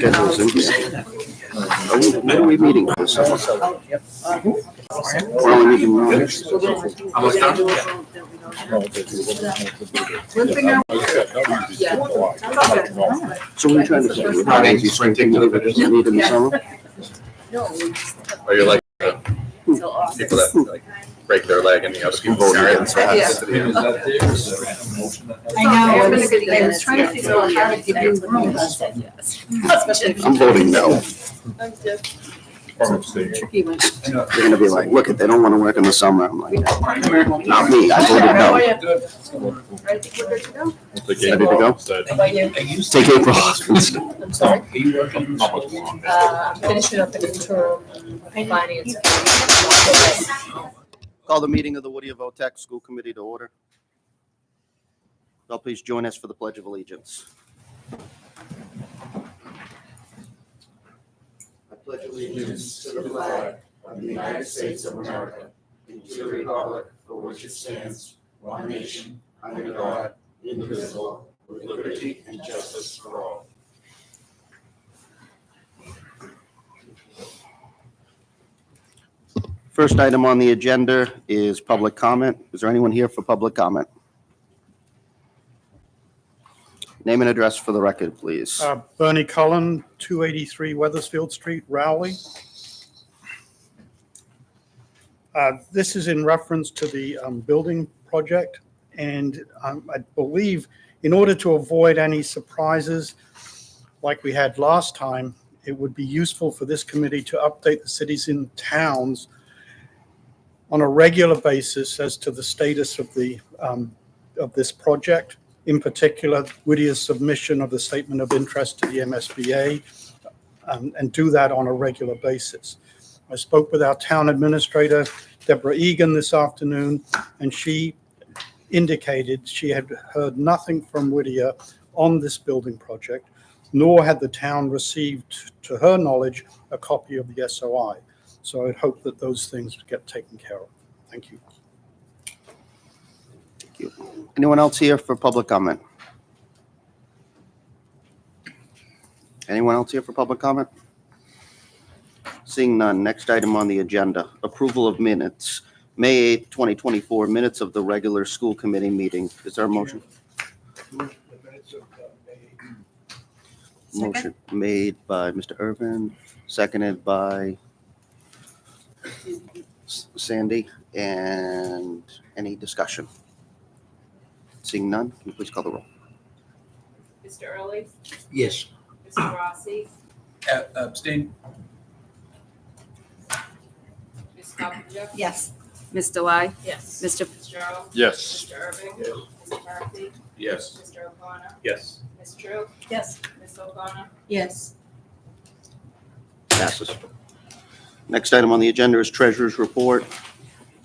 When are we meeting for this summer? We're only meeting March. Almost done? So we're trying to say, we're not easy sprinting over this meet in the summer? Or you're like people that like break their leg and the other people carry it. I know, I was trying to figure out how to give you room. I'm voting no. Tricky one. They're gonna be like, look, they don't want to work in the summer. I'm like, not me, I voted no. I think we're good to go. Ready to go? Take April off instead. I'm sorry. Finishing up an interim finance. Call the meeting of the Whittier Votech School Committee to order. Y'all please join us for the Pledge of Allegiance. I pledge allegiance to the flag of the United States of America and to the republic for which it stands, one nation, under God, indivisible, with liberty and justice for all. First item on the agenda is public comment. Is there anyone here for public comment? Name and address for the record, please. Bernie Cullen, 283 Weathersfield Street, Rowley. This is in reference to the building project, and I believe in order to avoid any surprises like we had last time, it would be useful for this committee to update the cities and towns on a regular basis as to the status of the of this project. In particular, Whittier's submission of the statement of interest to the MSBA, and do that on a regular basis. I spoke with our town administrator, Deborah Egan, this afternoon, and she indicated she had heard nothing from Whittier on this building project, nor had the town received, to her knowledge, a copy of the SOI. So I'd hope that those things get taken care of. Thank you. Anyone else here for public comment? Anyone else here for public comment? Seeing none, next item on the agenda, approval of minutes. May 8th, 2024, minutes of the regular school committee meeting. Is there a motion? Motion made by Mr. Irvin, seconded by Sandy. And any discussion? Seeing none, can you please call the roll? Mr. Early? Yes. Mr. Rossi? Abstain. Ms. Coppinger? Yes. Ms. Delai? Yes. Mr. Fitzgerald? Yes. Mr. Irving? Mr. Murphy? Yes. Mr. O'Connor? Yes. Ms. True? Yes. Ms. O'Connor? Yes. Passes. Next item on the agenda is treasurer's report.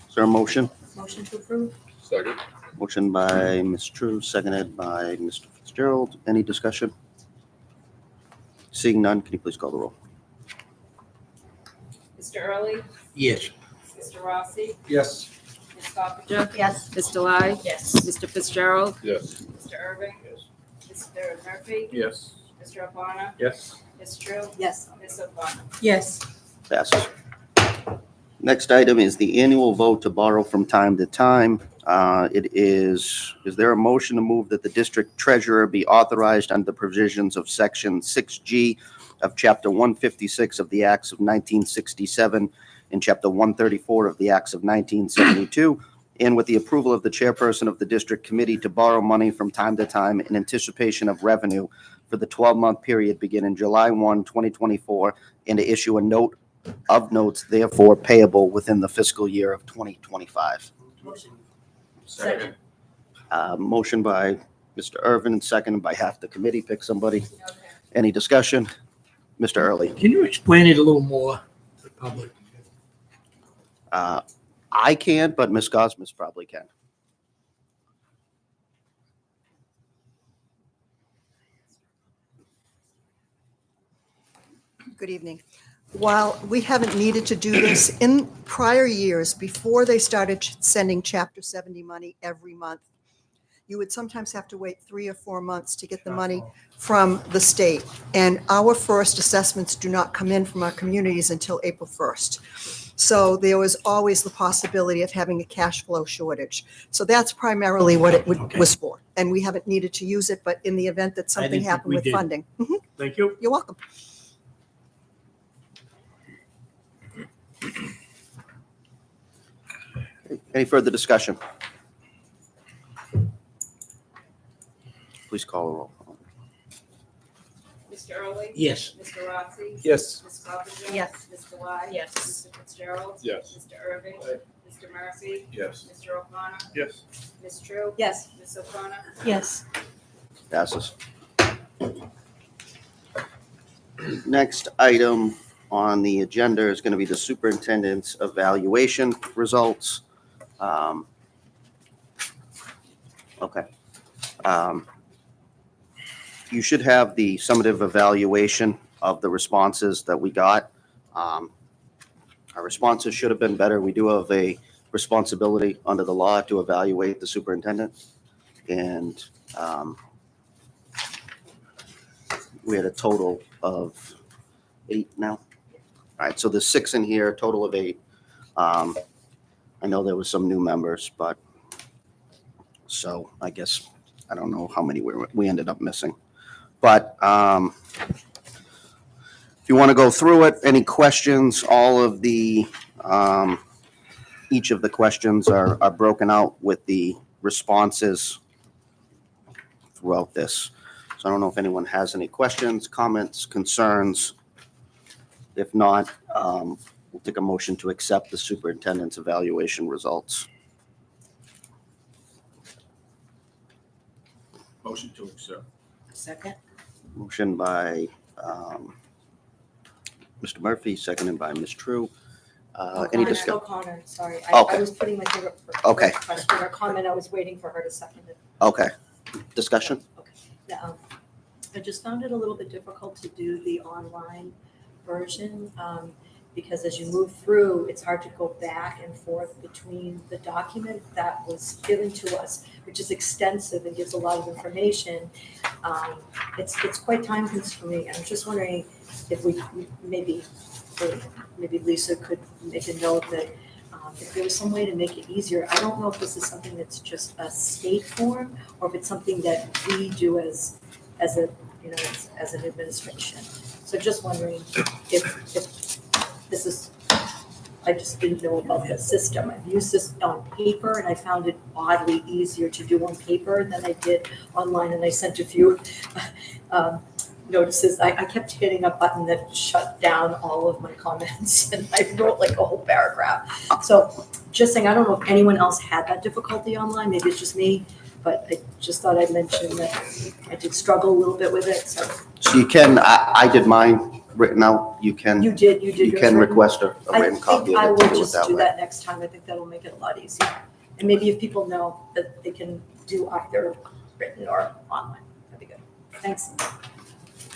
Is there a motion? Motion to approve? Second. Motion by Ms. True, seconded by Mr. Fitzgerald. Any discussion? Seeing none, can you please call the roll? Mr. Early? Yes. Mr. Rossi? Yes. Ms. Coppinger? Yes. Ms. Delai? Yes. Mr. Fitzgerald? Yes. Mr. Irving? Mr. Murphy? Yes. Mr. O'Connor? Yes. Ms. True? Yes. Ms. O'Connor? Yes. Passes. Next item is the annual vote to borrow from time to time. Is there a motion to move that the district treasurer be authorized under the provisions of section 6G of chapter 156 of the Acts of 1967 and chapter 134 of the Acts of 1972, and with the approval of the chairperson of the district committee to borrow money from time to time in anticipation of revenue for the 12-month period beginning July 1, 2024, and to issue a note of notes therefore payable within the fiscal year of 2025. Second. Motion by Mr. Irvin and seconded by half the committee. Pick somebody. Okay. Any discussion? Mr. Early. Can you explain it a little more to the public? I can't, but Ms. Gosmus probably can. Good evening. While we haven't needed to do this in prior years, before they started sending Chapter 70 money every month, you would sometimes have to wait 3 or 4 months to get the money from the state. And our first assessments do not come in from our communities until April 1st. So there was always the possibility of having a cash flow shortage. So that's primarily what it Okay. was for. And we haven't needed to use it, but in the event that something didn't think happened we with did. funding. Mhm, Thank you. You're welcome. Any further discussion? Please call the roll. Mr. Early? Yes. Mr. Rossi? Yes. Ms. Coffinger? Yes. Ms. Delai? Yes. Mr. Fitzgerald? Yes. Mr. Irving? Mr. Murphy? Yes. Mr. O'Connor? Yes. Ms. True? Yes. Ms. O'Connor? Yes. Passes. Next item on the agenda is going to be the superintendent's evaluation results. Okay. You should have the summative evaluation of the responses that we got. Our responses should have been better. We do have a responsibility under the law to evaluate the superintendent. And we had a total of 8 now. All right, so there's 6 in here, a total of 8. I know there was some new members, but so I guess I don't know how many we ended up missing. But if you want to go through it, any questions, all of the, each of the questions are broken out with the responses throughout this. So I don't know if anyone has any questions, comments, concerns. If not, we'll take a motion to accept the superintendent's evaluation results. Motion to accept. Second? Motion by Mr. Murphy, seconded by Ms. True. Any discussion? O'Connor, sorry. I Okay. was putting my finger Okay. for question or comment. I was waiting for her to second it. Okay. Discussion? Now, I just found it a little bit difficult to do the online version because as you move through, it's hard to go back and forth between the document that was given to us, which is extensive and gives a lot of information. It's quite time consuming. I'm just wondering if we maybe Lisa could make a note that if there was some way to make it easier. I don't know if this is something that's just a state form or if it's something that we do as an administration. So just wondering if this is, I just didn't know about the system. I've used this on paper and I found it oddly easier to do on paper than I did online, and I sent a few notices. I kept hitting a button that shut down all of my comments and I wrote like a whole paragraph. So just saying, I don't know if anyone else had that difficulty online, maybe it's just me, but I just thought I'd mention that I did struggle a little bit with it, so. So you can, I did mine written out. You can You did yours written? request a written copy I of it think I to will do it just that do way. that next time. I think that'll make it a lot easier. And maybe if people know that they can do either written or online, that'd be good. Thanks.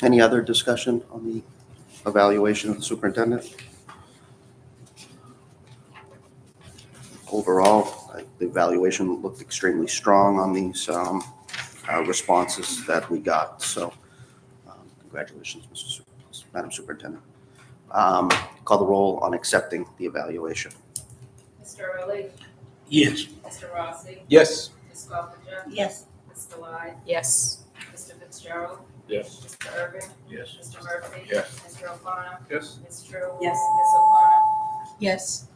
Any other discussion on the evaluation of the superintendent? Overall, the evaluation looked extremely strong on these responses that we got. So congratulations, Madam Superintendent. Call the roll on accepting the evaluation. Mr. Early? Yes. Mr. Rossi? Yes. Ms. Coffinger? Yes. Ms. Delai? Yes. Mr. Fitzgerald? Yes. Mr. Irving? Yes. Mr. Murphy? Yes. Mr. O'Connor? Yes. Ms. True? Yes. Ms. O'Connor? Yes.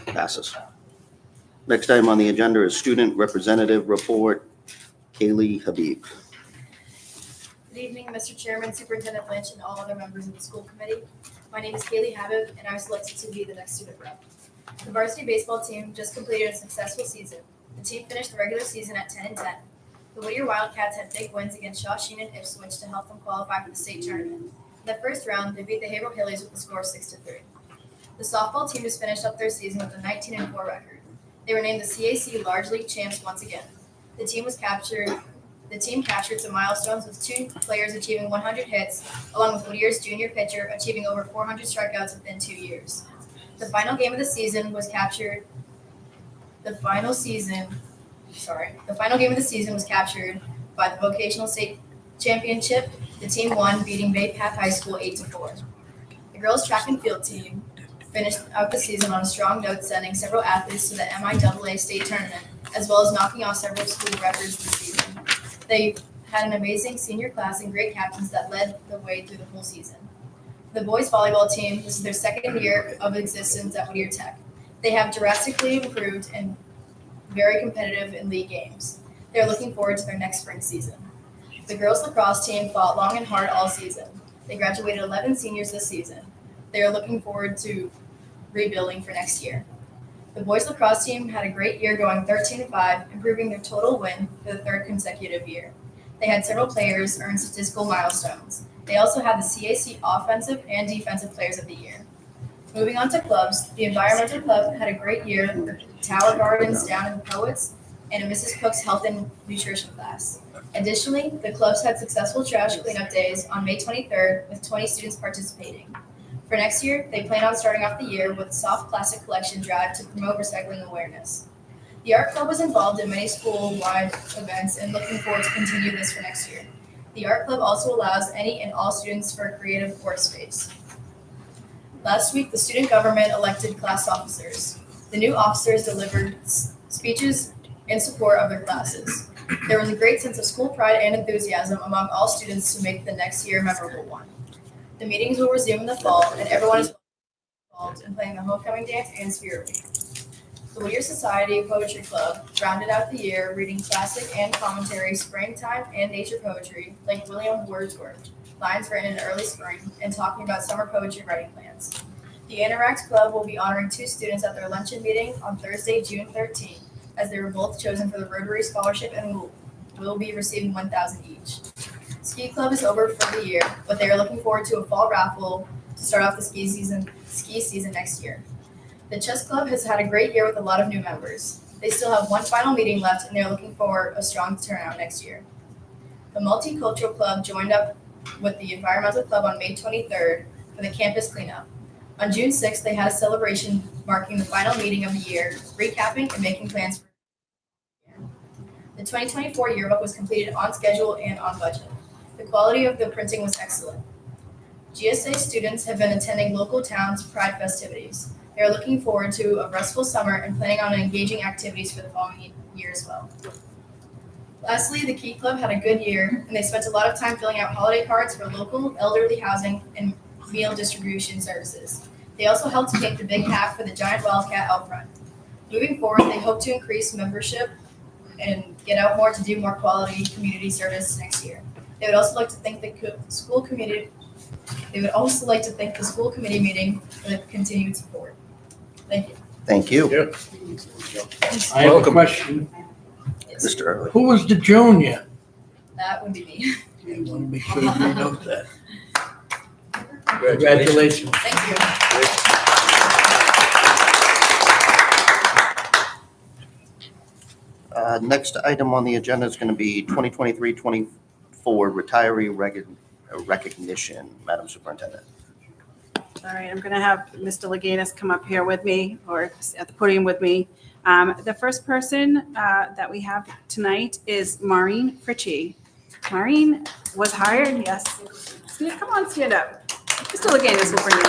Passes. Next item on the agenda is student representative report. Kaylee Habib. Good evening, Mr. Chairman, Superintendent Lynch, and all other members of the school committee. My name is Kaylee Habib, and I was selected to be the next student rep. The varsity baseball team just completed a successful season. The team finished the regular season at 10-10. The Whittier Wildcats had big wins against Shawsheen and Ipswich to help them qualify for the state tournament. In the first round, they beat the Haverhill Hillies with a score of 6-3. The softball team just finished up their season with a 19-4 record. They were named the CAC Large League champs once again. The team captured some milestones with 2 players achieving 100 hits, along with Whittier's junior pitcher achieving over 400 strikeouts within 2 years. The final game of the season was captured. The final season The final game of the season was captured by the vocational state championship. The team won, beating Bay Path High School 8-4. The girls track and field team finished out the season on a strong note, sending several athletes to the MIAA state tournament, as well as knocking off several school records this season. They had an amazing senior class and great captains that led the way through the whole season. The boys volleyball team, this is their second year of existence at Whittier Tech. They have drastically improved and very competitive in league games. They're looking forward to their next spring season. The girls lacrosse team fought long and hard all season. They graduated 11 seniors this season. They are looking forward to rebuilding for next year. The boys lacrosse team had a great year, going 13-5, improving their total win for the third consecutive year. They had several players earn statistical milestones. They also had the CAC Offensive and Defensive Players of the Year. Moving on to clubs, the Environmental Club had a great year. Tower Gardens down in the Poets, and a Mrs. Cook's Health and Nutrition class. Additionally, the clubs had successful trash cleanup days on May 23rd with 20 students participating. For next year, they plan on starting off the year with a soft plastic collection drive to promote recycling awareness. The art club was involved in many school-wide events and looking forward to continue this for next year. The art club also allows any and all students for a creative workspace. Last week, the student government elected class officers. The new officers delivered speeches in support of their classes. There was a great sense of school pride and enthusiasm among all students to make the next year a memorable one. The meetings will resume in the fall, and everyone is involved in playing the homecoming dance and spirit week. The Whittier Society Poetry Club rounded out the year reading classic and commentary, springtime, and nature poetry like William Wordsworth, lines written in early spring, and talking about summer poetry writing plans. The Interact Club will be honoring 2 students at their luncheon meeting on Thursday, June 13th, as they were both chosen for the Rotary Scholarship and will be receiving $1,000 each. Ski Club is over for the year, but they are looking forward to a fall raffle to start off the ski season next year. The Chess Club has had a great year with a lot of new members. They still have one final meeting left, and they are looking for a strong turnout next year. The Multicultural Club joined up with the Environmental Club on May 23rd for the campus cleanup. On June 6th, they had a celebration marking the final meeting of the year, recapping and making plans for the year. The 2024 yearbook was completed on schedule and on budget. The quality of the printing was excellent. GSA students have been attending local towns' Pride festivities. They are looking forward to a restful summer and planning on engaging activities for the following year as well. Lastly, the Key Club had a good year, and they spent a lot of time filling out holiday cards for local elderly housing and meal distribution services. They also helped paint the big hat for the giant wildcat out front. Moving forward, they hope to increase membership and get out more to do more quality community service next year. They would also like to thank the school committee. They would also like to thank the school committee meeting for the continued support. Thank you. Thank you, Yeah. I have a question. Mr. Early. Who was the junior? That would be me. I want to make sure you know that. Congratulations. Congratulations. Thank you. Next item on the agenda is going to be 2023-24 retiree recognition. Madam Superintendent. All right, I'm going to have Mr. Leganis come up here with me, or at the podium with me. The first person that we have tonight is Maureen Fritchie. Maureen was hired, yes. Come on, stand up. Mr. Leganis will bring you.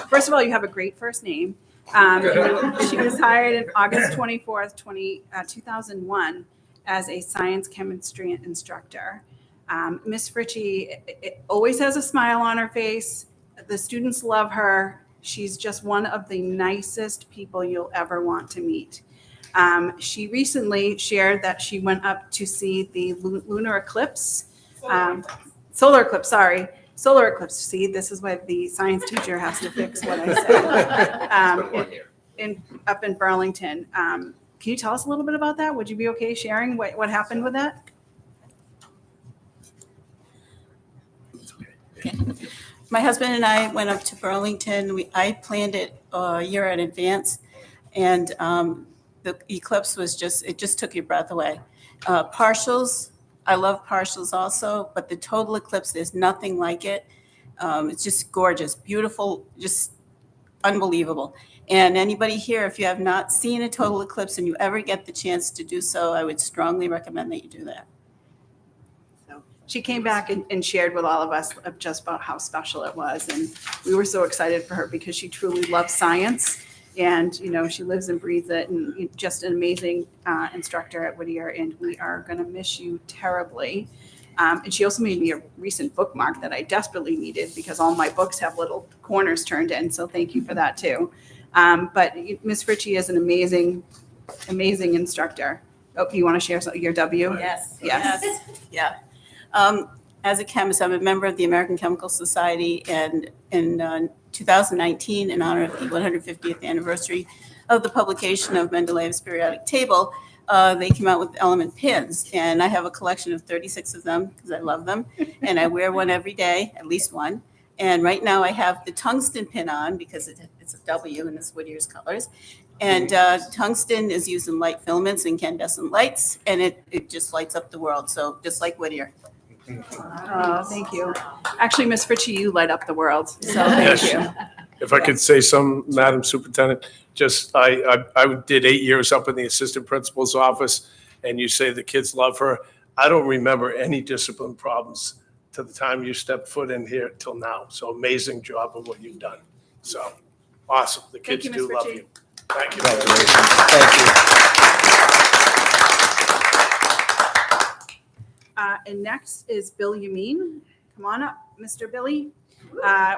First of all, you have a great first name. She was hired on August 24th, 2001 as a science chemistry instructor. Miss Fritchie always has a smile on her face. The students love her. She's just one of the nicest people you'll ever want to meet. She recently shared that she went up to see the lunar eclipse. Solar eclipse, sorry. Solar eclipse. See, this is what the science teacher has to fix what I said. Up in Burlington. Can you tell us a little bit about that? Would you be okay sharing what happened with that? My husband and I went up to Burlington. I planned it a year in advance, and the eclipse was it just took your breath away. Partials, I love partials also, but the total eclipse, there's nothing like it. It's just gorgeous, beautiful, just unbelievable. And anybody here, if you have not seen a total eclipse and you ever get the chance to do so, I would strongly recommend that you do that. So she came back and shared with all of us of just about how special it was. And we were so excited for her because she truly loves science. And, you know, she lives and breathes it, and just an amazing instructor at Whittier. And we are going to miss you terribly. And she also made me a recent bookmark that I desperately needed because all my books have little corners turned in. So thank you for that too. But Ms. Ritchie is an amazing instructor. Oh, you want to share your W? Yes. Yes. Yeah. As a chemist, I'm a member of the American Chemical Society, and in 2019, in honor of the 150th anniversary of the publication of Mendeleev's periodic table, they came out with element pins, and I have a collection of 36 of them because I love them, and I wear one every day, at least one. And right now I have the tungsten pin on because it's a W and it's Whittier's colors. And tungsten is used in light filaments and incandescent lights, and it just lights up the world. So just like Whittier. Oh, thank you. Actually, Ms. Ritchie, you light up the world. So thank Yes. you. If I could say some, Madam Superintendent, just, I did 8 years up in the assistant principal's office, and you say the kids love her. I don't remember any discipline problems to the time you stepped foot in here till now. So amazing job of what you've done. So awesome. The Thank kids you, Ms. do love Ritchie. you. Thank you. Congratulations. Thank you. And next is Bill Yameen. Come on up, Mr. Billy.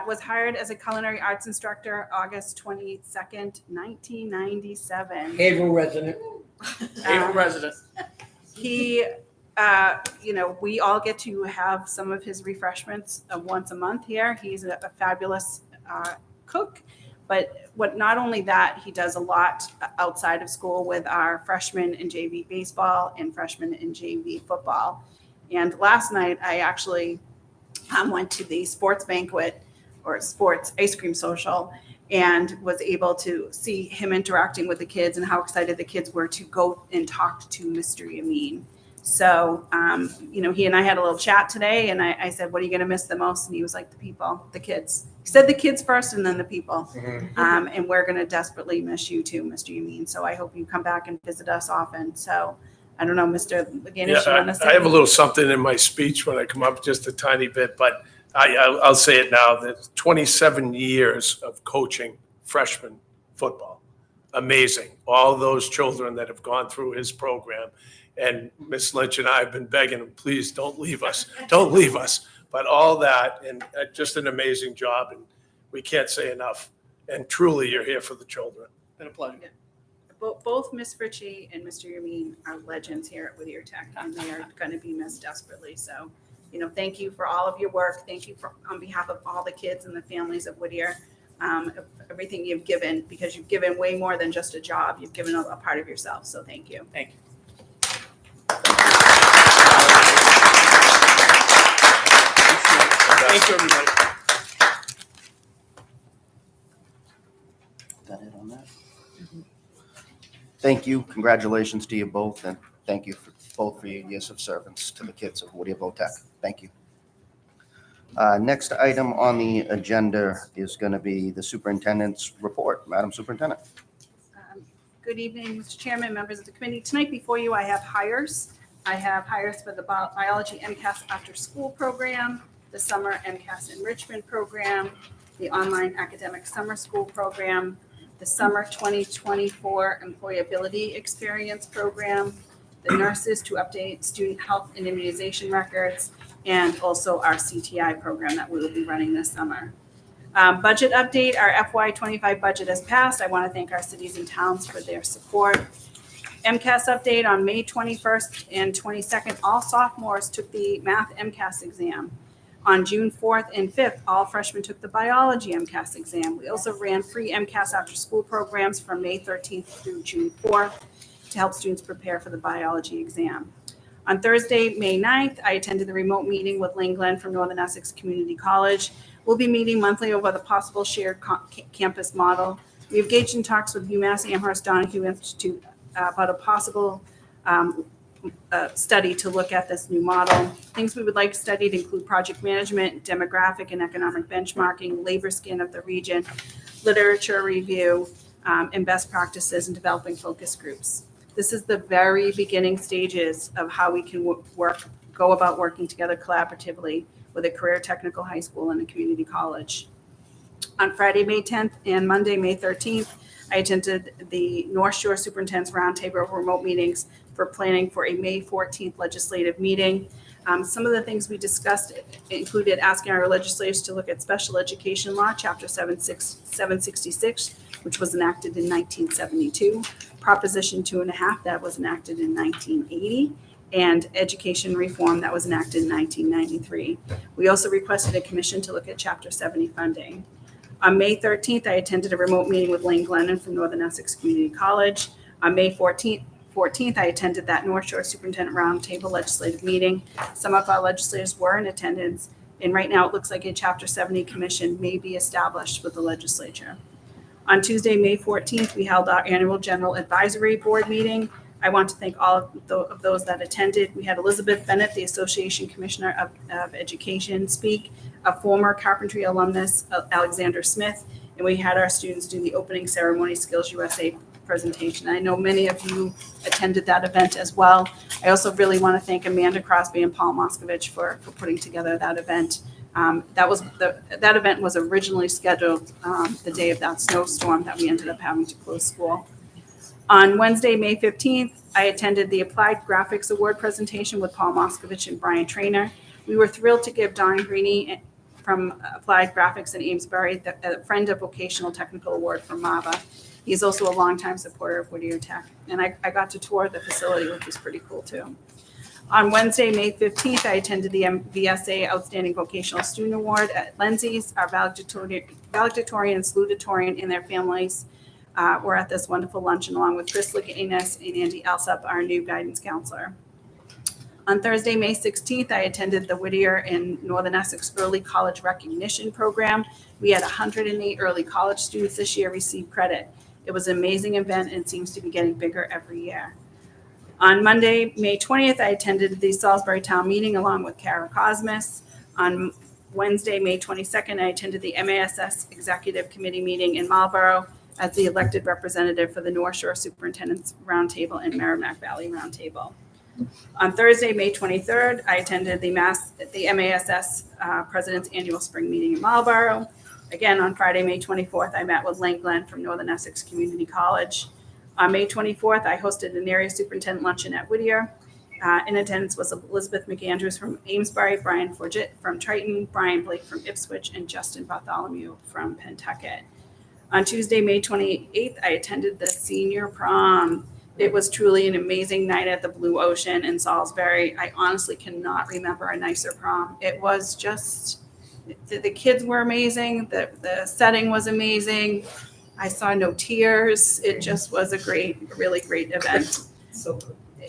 Was hired as a culinary arts instructor August 22nd, 1997. Haverhill resident. Haverhill resident. He, we all get to have some of his refreshments once a month here. He's a fabulous cook. But not only that, he does a lot outside of school with our freshmen in JV baseball and freshmen in JV football. And last night, I actually went to the sports banquet or sports ice cream social and was able to see him interacting with the kids and how excited the kids were to go and talk to Mr. Yameen. So, he and I had a little chat today, and I said, what are you going to miss the most? And he was like, the people, the kids. He said the kids first and then the people. And we're going to desperately miss you too, Mr. Yameen. So I hope you come back and visit us often. So I don't know, Mr. McGinnis, you want to say? I have a little something in my speech when I come up, just a tiny bit, but I'll say it now, that 27 years of coaching freshman football. Amazing. All those children that have gone through his program. And Miss Lynch and I have been begging him, please don't leave us. Don't leave us. But all that, and just an amazing job. And we can't say enough. And truly, you're here for the children. Been a pleasure. Both Miss Ritchie and Mr. Yameen are legends here at Whittier Tech, and they are going to be missed desperately. So, thank you for all of your work. Thank you on behalf of all the kids and the families of Whittier, everything you've given, because you've given way more than just a job. You've given a part of yourself. So thank you. Thank you. Thank you, everybody. Got it on that? Thank you. Congratulations to you both, and thank you both for your years of service to the kids of Whittier Tech. Thank you. Next item on the agenda is going to be the superintendent's report. Madam Superintendent. Good evening, Mr. Chairman, members of the committee. Tonight before you, I have hires. I have hires for the biology MCAS after school program, the summer MCAS enrichment program, the online academic summer school program, the summer 2024 employability experience program, the nurses to update student health and immunization records, and also our CTI program that we will be running this summer. Budget update, our FY25 budget has passed. I want to thank our cities and towns for their support. MCAS update on May 21st and 22nd, all sophomores took the math MCAS exam. On June 4th and 5th, all freshmen took the biology MCAS exam. We also ran free MCAS after school programs from May 13th through June 4th to help students prepare for the biology exam. On Thursday, May 9th, I attended the remote meeting with Lane Glenn from Northern Essex Community College. We'll be meeting monthly over the possible shared campus model. We have engaged in talks with UMass Amherst Donahue Institute about a possible study to look at this new model. Things we would like studied include project management, demographic and economic benchmarking, labor scan of the region, literature review, and best practices in developing focus groups. This is the very beginning stages of how we can go about working together collaboratively with a career technical high school and a community college. On Friday, May 10th and Monday, May 13th, I attended the North Shore Superintendent's Roundtable remote meetings for planning for a May 14th legislative meeting. Some of the things we discussed included asking our legislators to look at special education law, Chapter 766, which was enacted in 1972, Proposition 2.5 that was enacted in 1980, and education reform that was enacted in 1993. We also requested a commission to look at Chapter 70 funding. On May 13th, I attended a remote meeting with Lane Glennon from Northern Essex Community College. On May 14th, I attended that North Shore Superintendent Roundtable legislative meeting. Some of our legislators were in attendance, and right now it looks like a Chapter 70 commission may be established with the legislature. On Tuesday, May 14th, we held our annual General Advisory Board meeting. I want to thank all of those that attended. We had Elizabeth Bennett, the Association Commissioner of Education, speak, a former carpentry alumnus, Alexander Smith, and we had our students do the opening ceremony Skills USA presentation. I know many of you attended that event as well. I also really want to thank Amanda Crosby and Paul Moskovich for putting together that event. That event was originally scheduled the day of that snowstorm that we ended up having to close school. On Wednesday, May 15th, I attended the Applied Graphics Award presentation with Paul Moskovich and Brian Trainer. We were thrilled to give Don Greeny from Applied Graphics in Amesbury, the Friend of Vocational Technical Award from MAVA. He's also a longtime supporter of Whittier Tech. And I got to tour the facility, which was pretty cool too. On Wednesday, May 15th, I attended the VSA Outstanding Vocational Student Award at Lindsay's. Our valedictorian and salutatorian and their families were at this wonderful luncheon along with Chris Liganis and Andy Alsop, our new guidance counselor. On Thursday, May 16th, I attended the Whittier and Northern Essex Early College Recognition Program. We had 108 early college students this year receive credit. It was an amazing event and seems to be getting bigger every year. On Monday, May 20th, I attended the Salisbury Town Meeting along with Kara Cosmas. On Wednesday, May 22nd, I attended the MASS Executive Committee meeting in Marlborough as the elected representative for the North Shore Superintendent's Roundtable and Merrimack Valley Roundtable. On Thursday, May 23rd, I attended the MASS President's Annual Spring Meeting in Marlborough. Again, on Friday, May 24th, I met with Lane Glenn from Northern Essex Community College. On May 24th, I hosted an area superintendent luncheon at Whittier. In attendance was Elizabeth McAndrews from Amesbury, Brian Forget from Triton, Brian Blake from Ipswich, and Justin Bartholomew from Pentucket. On Tuesday, May 28th, I attended the senior prom. It was truly an amazing night at the Blue Ocean in Salisbury. I honestly cannot remember a nicer prom. It was just, the kids were amazing. The setting was amazing. I saw no tears. It just was a really great event. So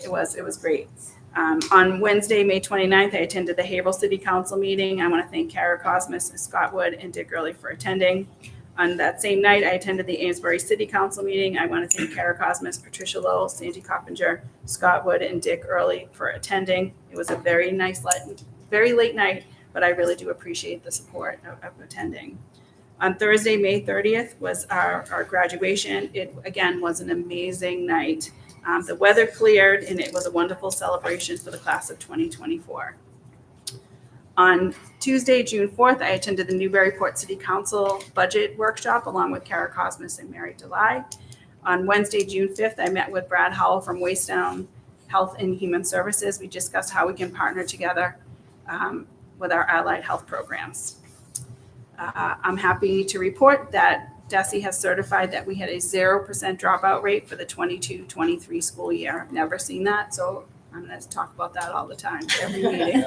It was great. On Wednesday, May 29th, I attended the Haverhill City Council meeting. I want to thank Kara Cosmas, Scott Wood, and Dick Early for attending. On that same night, I attended the Amesbury City Council meeting. I want to thank Kara Cosmas, Patricia Lowell, Sandy Coppinger, Scott Wood, and Dick Early for attending. It was a very late night, but I really do appreciate the support of attending. On Thursday, May 30th was our graduation. It, again, was an amazing night. The weather cleared, and it was a wonderful celebration for the class of 2024. On Tuesday, June 4th, I attended the Newburyport City Council budget workshop along with Kara Cosmas and Mary DeLay. On Wednesday, June 5th, I met with Brad Howell from Waystown Health and Human Services. We discussed how we can partner together with our allied health programs. I'm happy to report that DESE has certified that we had a 0% dropout rate for the 22-23 school year. I've never seen that, so I'm going to talk about that all the time, every meeting.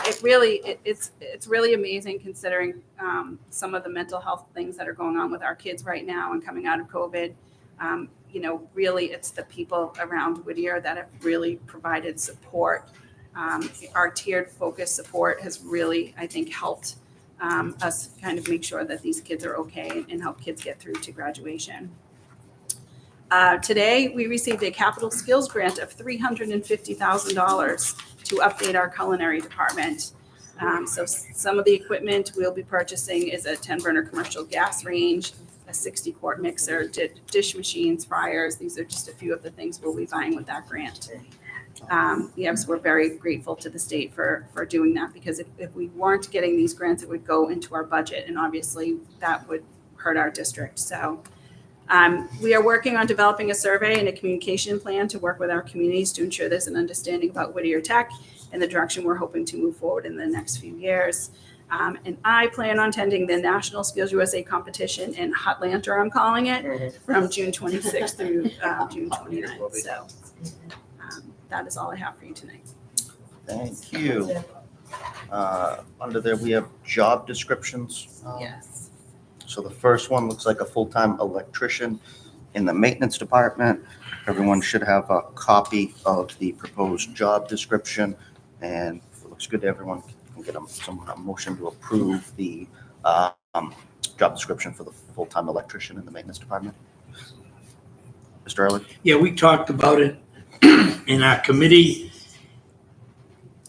It's really amazing considering some of the mental health things that are going on with our kids right now and coming out of COVID. Really, it's the people around Whittier that have really provided support. Our tiered focus support has really, I think, helped us kind of make sure that these kids are okay and help kids get through to graduation. Today, we received a capital skills grant of $350,000 to update our culinary department. So some of the equipment we'll be purchasing is a 10-burner commercial gas range, a 60-quart mixer, dish machines, fryers. These are just a few of the things we'll be buying with that grant. Yes, we're very grateful to the state for doing that, because if we weren't getting these grants, it would go into our budget, and obviously that would hurt our district. So we are working on developing a survey and a communication plan to work with our communities to ensure there's an understanding about Whittier Tech and the direction we're hoping to move forward in the next few years. And I plan on attending the National Skills USA competition in Atlanta, I'm calling it, from June 26th through June 29th. So that is all I have for you tonight. Thank you. Under there, we have job descriptions. Yes. So the first one looks like a full-time electrician in the maintenance department. Everyone should have a copy of the proposed job description, and if it looks good to everyone, can get a motion to approve the job description for the full-time electrician in the maintenance department. Mr. Early? Yeah, we talked about it in our committee.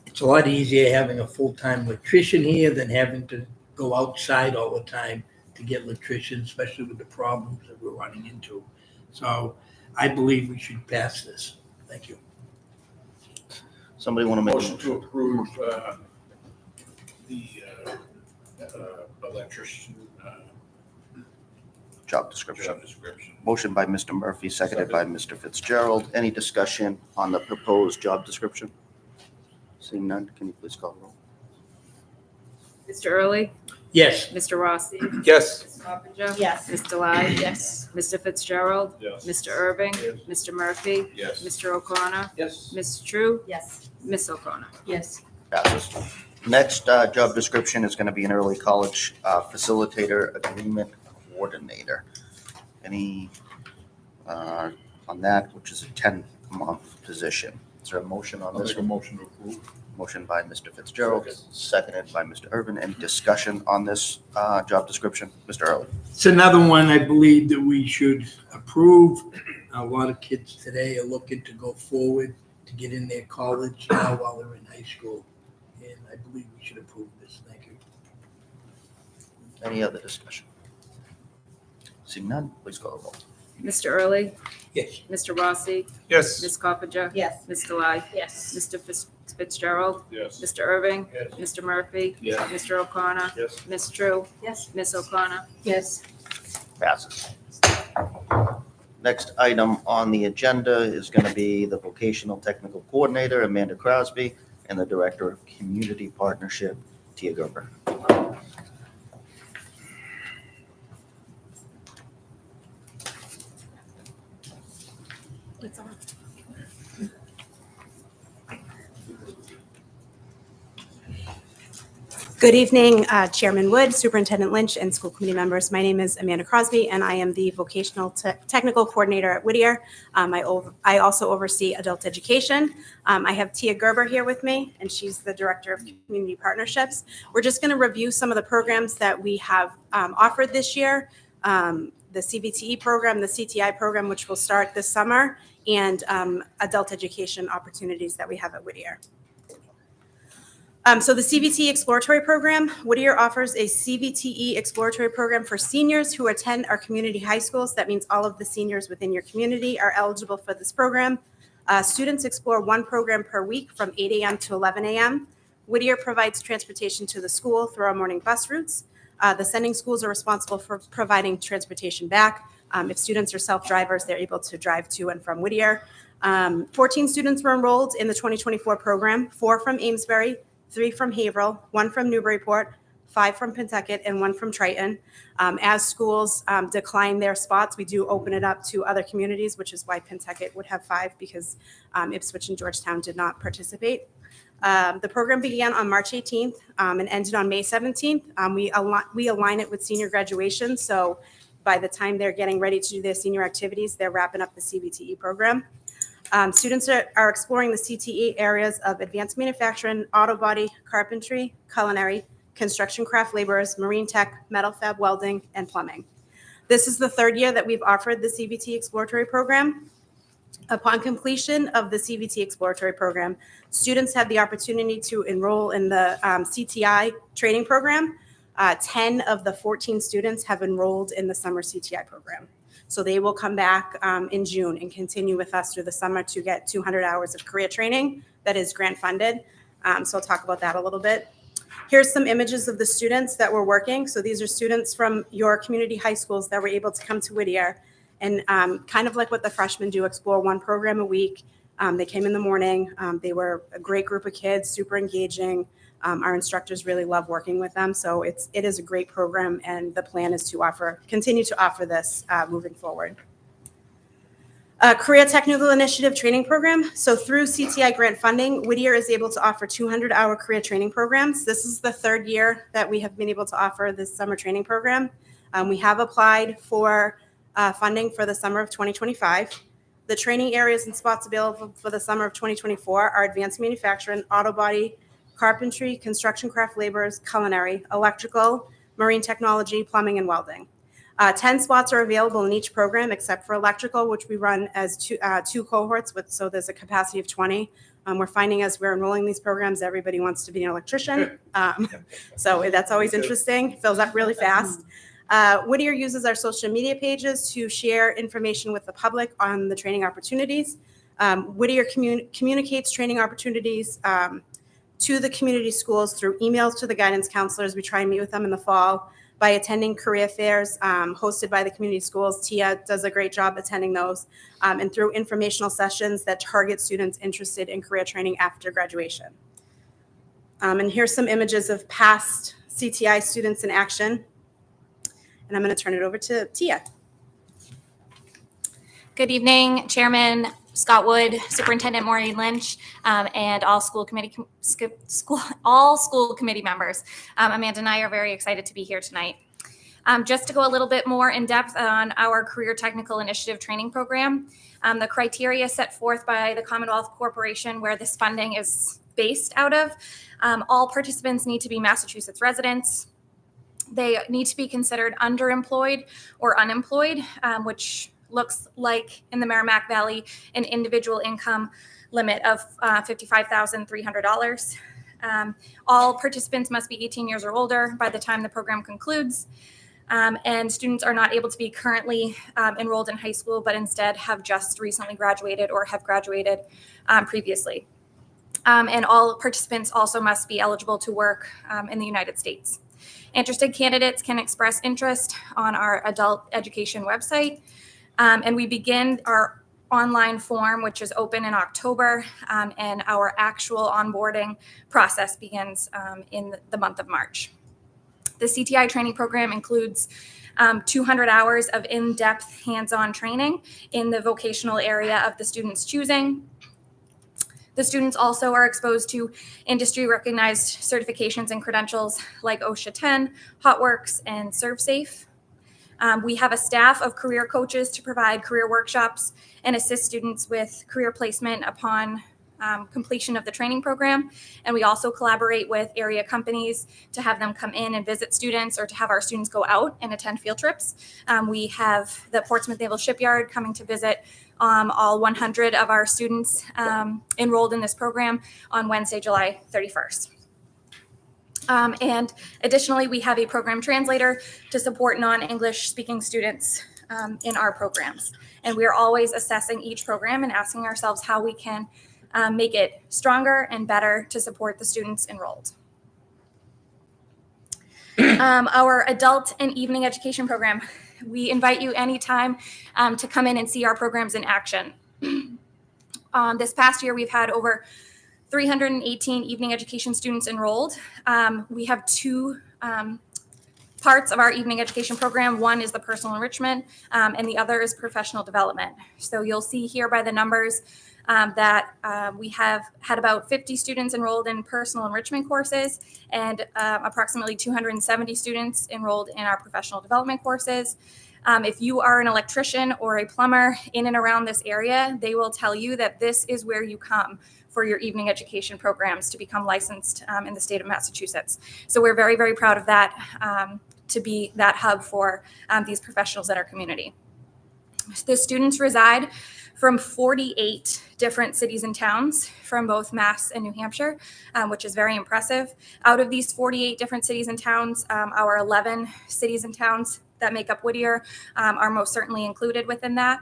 It's a lot easier having a full-time electrician here than having to go outside all the time to get electricians, especially with the problems that we're running into. So I believe we should pass this. Thank you. Somebody want to make a Motion to approve the electrician job description? job description. Motion by Mr. Murphy, seconded by Mr. Fitzgerald. Any discussion on the proposed job description? Seeing none, can you please call the roll? Mr. Early? Yes. Mr. Rossi? Yes. Ms. Coppinger? Yes. Ms. Delai? Yes. Mr. Fitzgerald? Yes. Mr. Irving? Yes. Mr. Murphy? Yes. Mr. O'Connor? Yes. Ms. True? Yes. Ms. O'Connor? Yes. Passes. Next job description is going to be an early college facilitator agreement coordinator. Any on that, which is a 10-month position? Is there a motion on this? Motion to approve. Motion by Mr. Fitzgerald, seconded by Mr. Irvin. Any discussion on this job description? Mr. Early? It's another one I believe that we should approve. A lot of kids today are looking to go forward to get in their college now while they're in high school. And I believe we should approve this. Thank you. Any other discussion? Seeing none, please call the roll. Mr. Early? Yes. Mr. Rossi? Yes. Ms. Coppinger? Yes. Ms. Delai? Yes. Mr. Fitzgerald? Yes. Mr. Irving? Yes. Mr. Murphy? Yes. Mr. O'Connor? Yes. Ms. True? Yes. Ms. O'Connor? Yes. Passes. Next item on the agenda is going to be the vocational technical coordinator, Amanda Crosby, and the director of community partnership, Tia Gerber. It's on. Good evening, Chairman Wood, Superintendent Lynch, and school committee members. My name is Amanda Crosby, and I am the vocational technical coordinator at Whittier. I also oversee adult education. I have Tia Gerber here with me, and she's the director of community partnerships. We're just going to review some of the programs that we have offered this year. The CVTE program, the CTI program, which will start this summer, and adult education opportunities that we have at Whittier. So the CVTE Exploratory Program, Whittier offers a CVTE Exploratory Program for seniors who attend our community high schools. That means all of the seniors within your community are eligible for this program. Students explore one program per week from 8 a.m. to 11 a.m. Whittier provides transportation to the school through our morning bus routes. The sending schools are responsible for providing transportation back. If students are self-drivers, they're able to drive to and from Whittier. 14 students were enrolled in the 2024 program, 4 from Amesbury, 3 from Haverhill, 1 from Newburyport, 5 from Pentucket, and 1 from Triton. As schools decline their spots, we do open it up to other communities, which is why Pentucket would have 5, because Ipswich and Georgetown did not participate. The program began on March 18th and ended on May 17th. We align it with senior graduation, so by the time they're getting ready to do their senior activities, they're wrapping up the CVTE program. Students are exploring the CTE areas of advanced manufacturing, auto body, carpentry, culinary, construction craft laborers, marine tech, metal fab welding, and plumbing. This is the 3rd year that we've offered the CVT Exploratory Program. Upon completion of the CVT Exploratory Program, students have the opportunity to enroll in the CTI training program. 10 of the 14 students have enrolled in the summer CTI program. So they will come back in June and continue with us through the summer to get 200 hours of career training that is grant funded. So I'll talk about that a little bit. Here's some images of the students that were working. So these are students from your community high schools that were able to come to Whittier and kind of like what the freshmen do, explore one program a week. They came in the morning. They were a great group of kids, super engaging. Our instructors really love working with them. So it is a great program, and the plan is to continue to offer this moving forward. Career Technical Initiative Training Program. So through CTI grant funding, Whittier is able to offer 200-hour career training programs. This is the third year that we have been able to offer this summer training program. We have applied for funding for the summer of 2025. The training areas and spots available for the summer of 2024 are advanced manufacturing, auto body, carpentry, construction craft laborers, culinary, electrical, marine technology, plumbing, and welding. 10 spots are available in each program except for electrical, which we run as two cohorts, so there's a capacity of 20. We're finding as we're enrolling these programs, everybody wants to be an electrician. So that's always interesting, fills up really fast. Whittier uses our social media pages to share information with the public on the training opportunities. Whittier communicates training opportunities to the community schools through emails to the guidance counselors. We try and meet with them in the fall by attending career fairs hosted by the community schools. Tia does a great job attending those, and through informational sessions that target students interested in career training after graduation. And here's some images of past CTI students in action. And I'm going to turn it over to Tia. Good evening, Chairman Scott Wood, Superintendent Maureen Lynch, and all school committee members. Amanda and I are very excited to be here tonight. Just to go a little bit more in depth on our Career Technical Initiative Training Program, the criteria set forth by the Commonwealth Corporation where this funding is based out of, all participants need to be Massachusetts residents. They need to be considered underemployed or unemployed, which looks like in the Merrimack Valley an individual income limit of $55,300. All participants must be 18 years or older by the time the program concludes, and students are not able to be currently enrolled in high school, but instead have just recently graduated or have graduated previously. And all participants also must be eligible to work in the United States. Interested candidates can express interest on our adult education website. And we begin our online form, which is open in October, and our actual onboarding process begins in the month of March. The CTI training program includes 200 hours of in-depth hands-on training in the vocational area of the student's choosing. The students also are exposed to industry-recognized certifications and credentials like OSHA 10, HotWorks, and ServSafe. We have a staff of career coaches to provide career workshops and assist students with career placement upon completion of the training program. And we also collaborate with area companies to have them come in and visit students or to have our students go out and attend field trips. We have the Portsmouth Naval Shipyard coming to visit all 100 of our students enrolled in this program on Wednesday, July 31st. And additionally, we have a program translator to support non-English speaking students in our programs. And we are always assessing each program and asking ourselves how we can make it stronger and better to support the students enrolled. Our adult and evening education program, we invite you anytime to come in and see our programs in action. This past year, we've had over 318 evening education students enrolled. We have two parts of our evening education program. One is the personal enrichment, and the other is professional development. So you'll see here by the numbers that we have had about 50 students enrolled in personal enrichment courses and approximately 270 students enrolled in our professional development courses. If you are an electrician or a plumber in and around this area, they will tell you that this is where you come for your evening education programs to become licensed in the state of Massachusetts. So we're very, very proud of that, to be that hub for these professionals in our community. The students reside from 48 different cities and towns from both Mass and New Hampshire, which is very impressive. Out of these 48 different cities and towns, our 11 cities and towns that make up Whittier are most certainly included within that.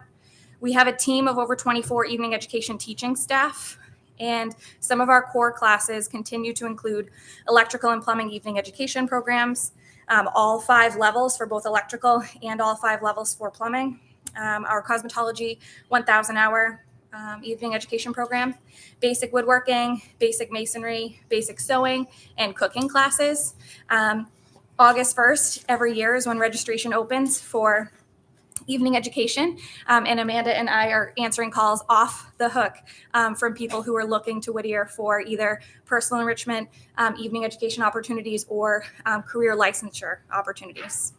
We have a team of over 24 evening education teaching staff, and some of our core classes continue to include electrical and plumbing evening education programs, all 5 levels for both electrical and all 5 levels for plumbing. Our cosmetology 1,000 hour evening education program, basic woodworking, basic masonry, basic sewing, and cooking classes. August 1st every year is when registration opens for evening education, and Amanda and I are answering calls off the hook from people who are looking to Whittier for either personal enrichment, evening education opportunities, or career licensure opportunities.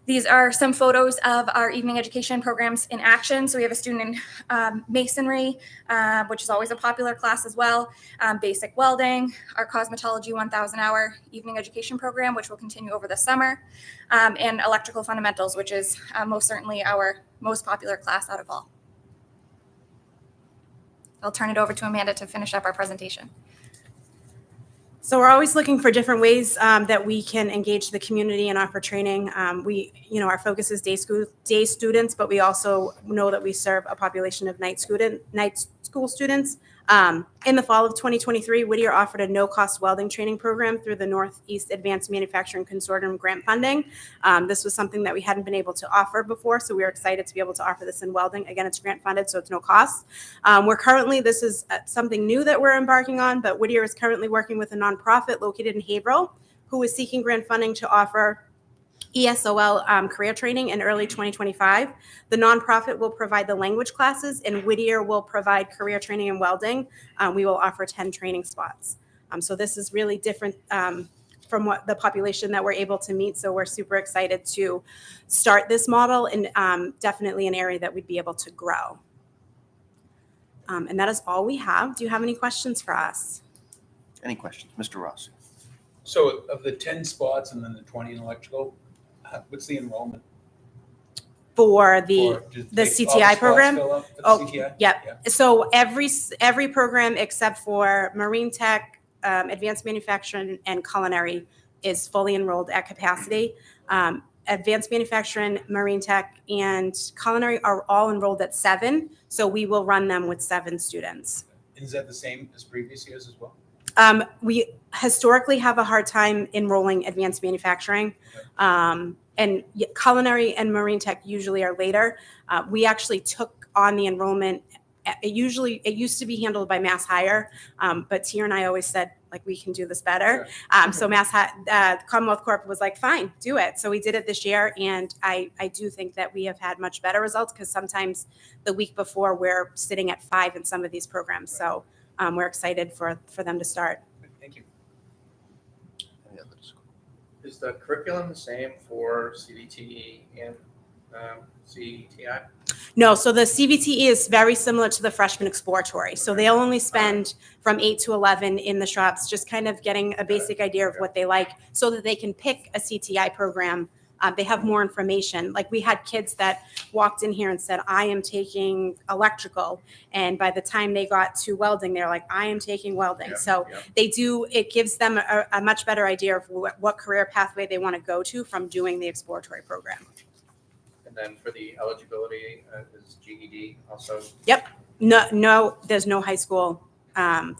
These are some photos of our evening education programs in action. So we have a student in masonry, which is always a popular class as well, basic welding, our cosmetology 1,000 hour evening education program, which will continue over the summer, and electrical fundamentals, which is most certainly our most popular class out of all. I'll turn it over to Amanda to finish up our presentation. So we're always looking for different ways that we can engage the community and offer training. Our focus is day students, but we also know that we serve a population of night school students. In the fall of 2023, Whittier offered a no-cost welding training program through the Northeast Advanced Manufacturing Consortium grant funding. This was something that we hadn't been able to offer before, so we are excited to be able to offer this in welding. Again, it's grant funded, so it's no cost. This is something new that we're embarking on, but Whittier is currently working with a nonprofit located in Haverhill who is seeking grant funding to offer ESOL career training in early 2025. The nonprofit will provide the language classes, and Whittier will provide career training and welding. We will offer 10 training spots. So this is really different from what the population that we're able to meet. So we're super excited to start this model, and definitely an area that we'd be able to grow. And that is all we have. Do you have any questions for us? Any questions? Mr. Rossi? So of the 10 spots and then the 20 in electrical, what's the enrollment? For the CTI program? CTI? Yep. So every program except for Marine Tech, Advanced Manufacturing, and Culinary is fully enrolled at capacity. Advanced Manufacturing, Marine Tech, and Culinary are all enrolled at 7. So we will run them with 7 students. Is that the same as previous years as well? We historically have a hard time enrolling advanced manufacturing, and culinary and marine tech usually are later. We actually took on the enrollment. It used to be handled by Mass Hire, but Tia and I always said, like, we can do this better. So Commonwealth Corp was like, fine, do it. So we did it this year, and I do think that we have had much better results, because sometimes the week before we're sitting at 5 in some of these programs. So we're excited for them to start. Thank you. Is the curriculum the same for CVTE and CTI? No, so the CVTE is very similar to the freshman exploratory. So they'll only spend from 8 to 11 in the shops, just kind of getting a basic idea of what they like, so that they can pick a CTI program. They have more information. Like, we had kids that walked in here and said, I am taking electrical. And by the time they got to welding, they're like, I am taking welding. It gives them a much better idea of what career pathway they want to go to from doing the exploratory program. And then for the eligibility, is GED also? Yep. No, there's no high school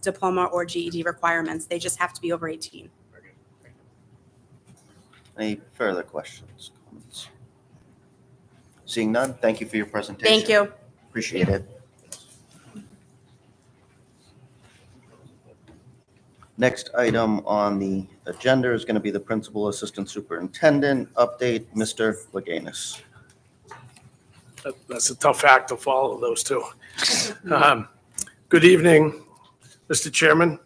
diploma or GED requirements. They just have to be over 18. Any further questions, comments? Seeing none, thank you for your presentation. Thank you. Appreciate it. Next item on the agenda is going to be the Principal Assistant Superintendent update, Mr. Leganis. That's a tough act to follow, those two. Good evening, Mr. Chairman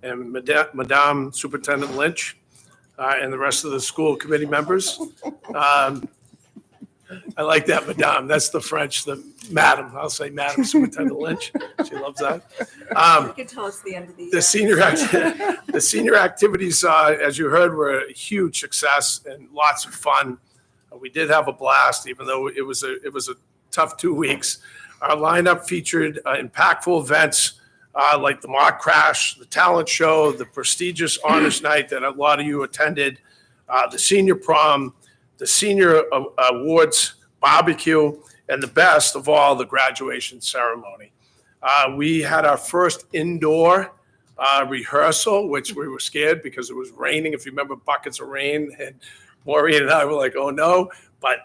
and Madame Superintendent Lynch, and the rest of the school committee members. I like that, Madame. That's the French, the Madam. I'll say Madam Superintendent Lynch. She loves that. You can tell us the end of the year. The senior activities, as you heard, were a huge success and lots of fun. We did have a blast, even though it was a tough 2 weeks. Our lineup featured impactful events like the mock crash, the talent show, the prestigious honors night that a lot of you attended, the senior prom, the senior awards barbecue, and the best of all, the graduation ceremony. We had our first indoor rehearsal, which we were scared because it was raining. If you remember, buckets of rain, and Maureen and I were like, oh no, but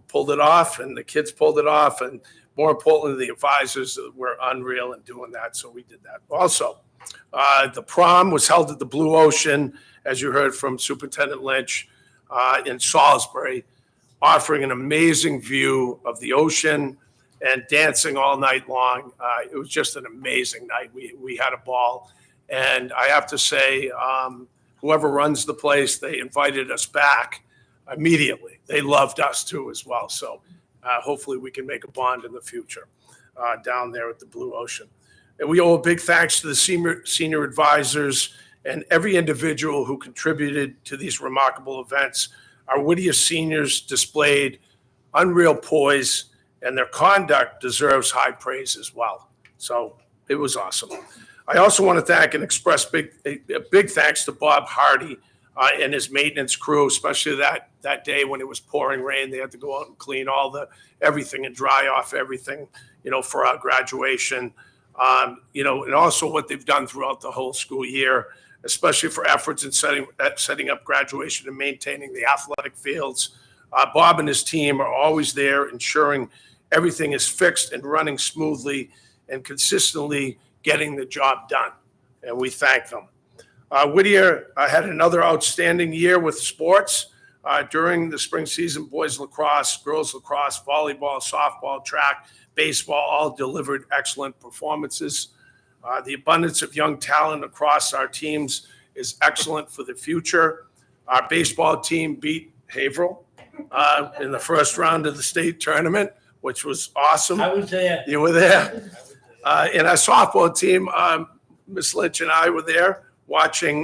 pulled it off, and the kids pulled it off, and more importantly, the advisors were unreal in doing that, so we did that. Also, the prom was held at the Blue Ocean, as you heard from Superintendent Lynch, in Salisbury, offering an amazing view of the ocean and dancing all night long. It was just an amazing night. We had a ball, and I have to say, whoever runs the place, they invited us back immediately. They loved us too as well, so hopefully we can make a bond in the future down there at the Blue Ocean. And we owe a big thanks to the senior advisors and every individual who contributed to these remarkable events. Our Whittier seniors displayed unreal poise, and their conduct deserves high praise as well. So it was awesome. I also want to thank and express a big thanks to Bob Hardy and his maintenance crew, especially that day when it was pouring rain. They had to go out and clean everything and dry off everything, for our graduation. And also what they've done throughout the whole school year, especially for efforts in setting up graduation and maintaining the athletic fields. Bob and his team are always there, ensuring everything is fixed and running smoothly and consistently getting the job done. And we thank them. Whittier had another outstanding year with sports. During the spring season, boys lacrosse, girls lacrosse, volleyball, softball, track, baseball all delivered excellent performances. The abundance of young talent across our teams is excellent for the future. Our baseball team beat Haverhill in the first round of the state tournament, which was awesome. I was there. You were there. And our softball team, Ms. Lynch and I were there watching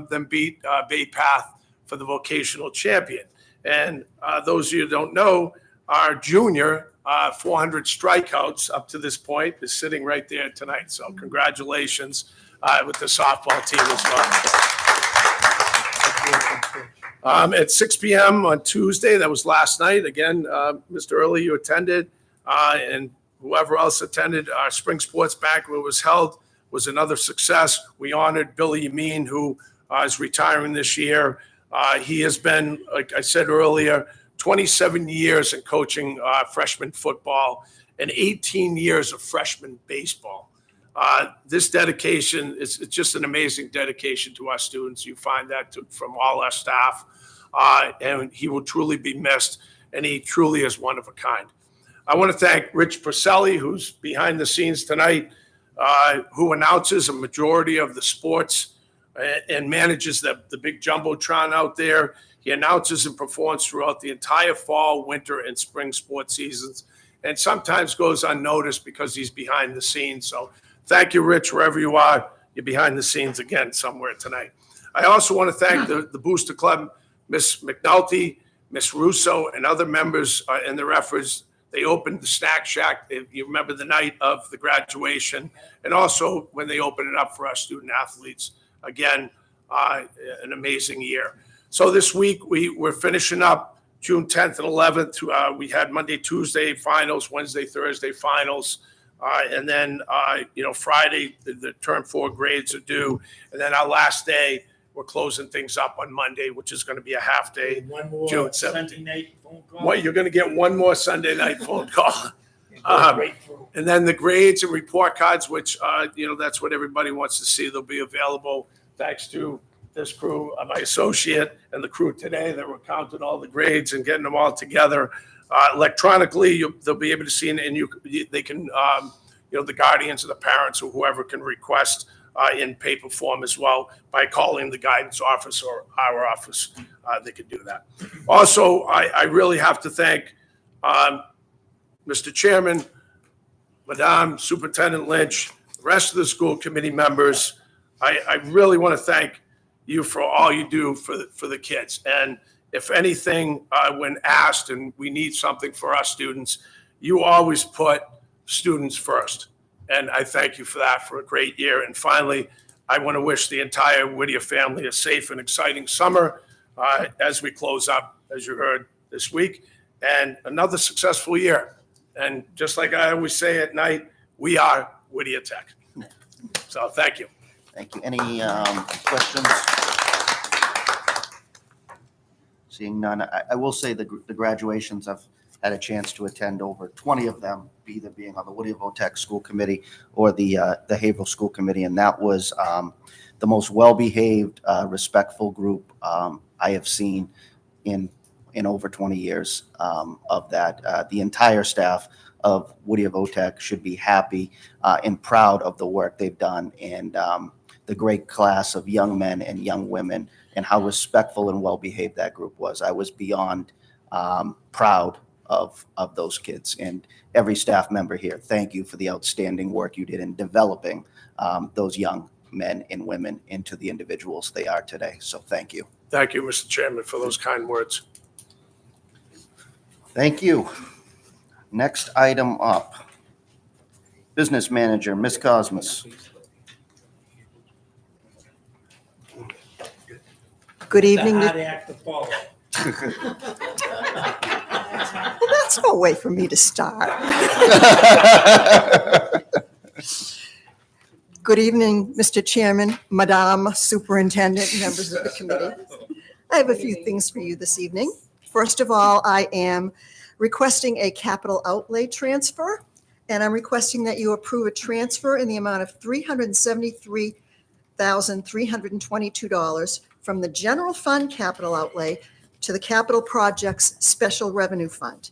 them beat Bay Path for the vocational champion. And those of you who don't know, our junior 400 strikeouts up to this point is sitting right there tonight. So congratulations with the softball team as well. At 6 p.m. on Tuesday, that was last night. Again, Mr. Early, you attended, and whoever else attended, our spring sports banquet was held, was another success. We honored Billy Yameen, who is retiring this year. He has been, like I said earlier, 27 years in coaching freshman football and 18 years of freshman baseball. This dedication is just an amazing dedication to our students. You find that from all our staff, and he will truly be missed, and he truly is one of a kind. I want to thank Rich Porcelli, who's behind the scenes tonight, who announces a majority of the sports and manages the big Jumbotron out there. He announces and performs throughout the entire fall, winter, and spring sports seasons, and sometimes goes unnoticed because he's behind the scenes. So thank you, Rich, wherever you are. You're behind the scenes again somewhere tonight. I also want to thank the Booster Club, Miss McNulty, Miss Russo, and other members in their efforts. They opened the Snack Shack, if you remember, the night of the graduation, and also when they opened it up for our student athletes. Again, an amazing year. So this week, we're finishing up June 10th and 11th. We had Monday, Tuesday finals, Wednesday, Thursday finals. And then, Friday, the term 4 grades are due. And then our last day, we're closing things up on Monday, which is going to be a half day. One more June 17th. Sunday night phone call. Well, you're going to get one more Sunday night phone call. And then the grades and report cards, which, that's what everybody wants to see. They'll be available thanks to this crew, my associate, and the crew today that were counting all the grades and getting them all together electronically. They'll be able to see, and they can, the guardians or the parents or whoever can request in paper form as well by calling the guidance office or our office. They can do that. Also, I really have to thank Mr. Chairman, Madam Superintendent Lynch, the rest of the school committee members. I really want to thank you for all you do for the kids. And if anything, when asked and we need something for our students, you always put students first. And I thank you for that, for a great year. And finally, I want to wish the entire Whittier family a safe and exciting summer as we close up, as you heard this week, and another successful year. And just like I always say at night, we are Whittier Tech. So thank you. Thank you. Any questions? Seeing none, I will say the graduations, I've had a chance to attend over 20 of them, either being on the Whittier Tech School Committee or the Haverhill School Committee, and that was the most well-behaved, respectful group I have seen in over 20 years of that. The entire staff of Whittier Tech should be happy and proud of the work they've done, and the great class of young men and young women, and how respectful and well-behaved that group was. I was beyond proud of those kids, and every staff member here. Thank you for the outstanding work you did in developing those young men and women into the individuals they are today. So thank you. Thank you, Mr. Chairman, for those kind words. Thank you. Next item up, Business Manager, Ms. Cosmas. Good evening. Hard act to follow. Well, that's no way for me to start. Good evening, Mr. Chairman, Madam Superintendent, members of the committee. I have a few things for you this evening. First of all, I am requesting a capital outlay transfer, and I'm requesting that you approve a transfer in the amount of $373,322 from the general fund capital outlay to the capital projects special revenue fund.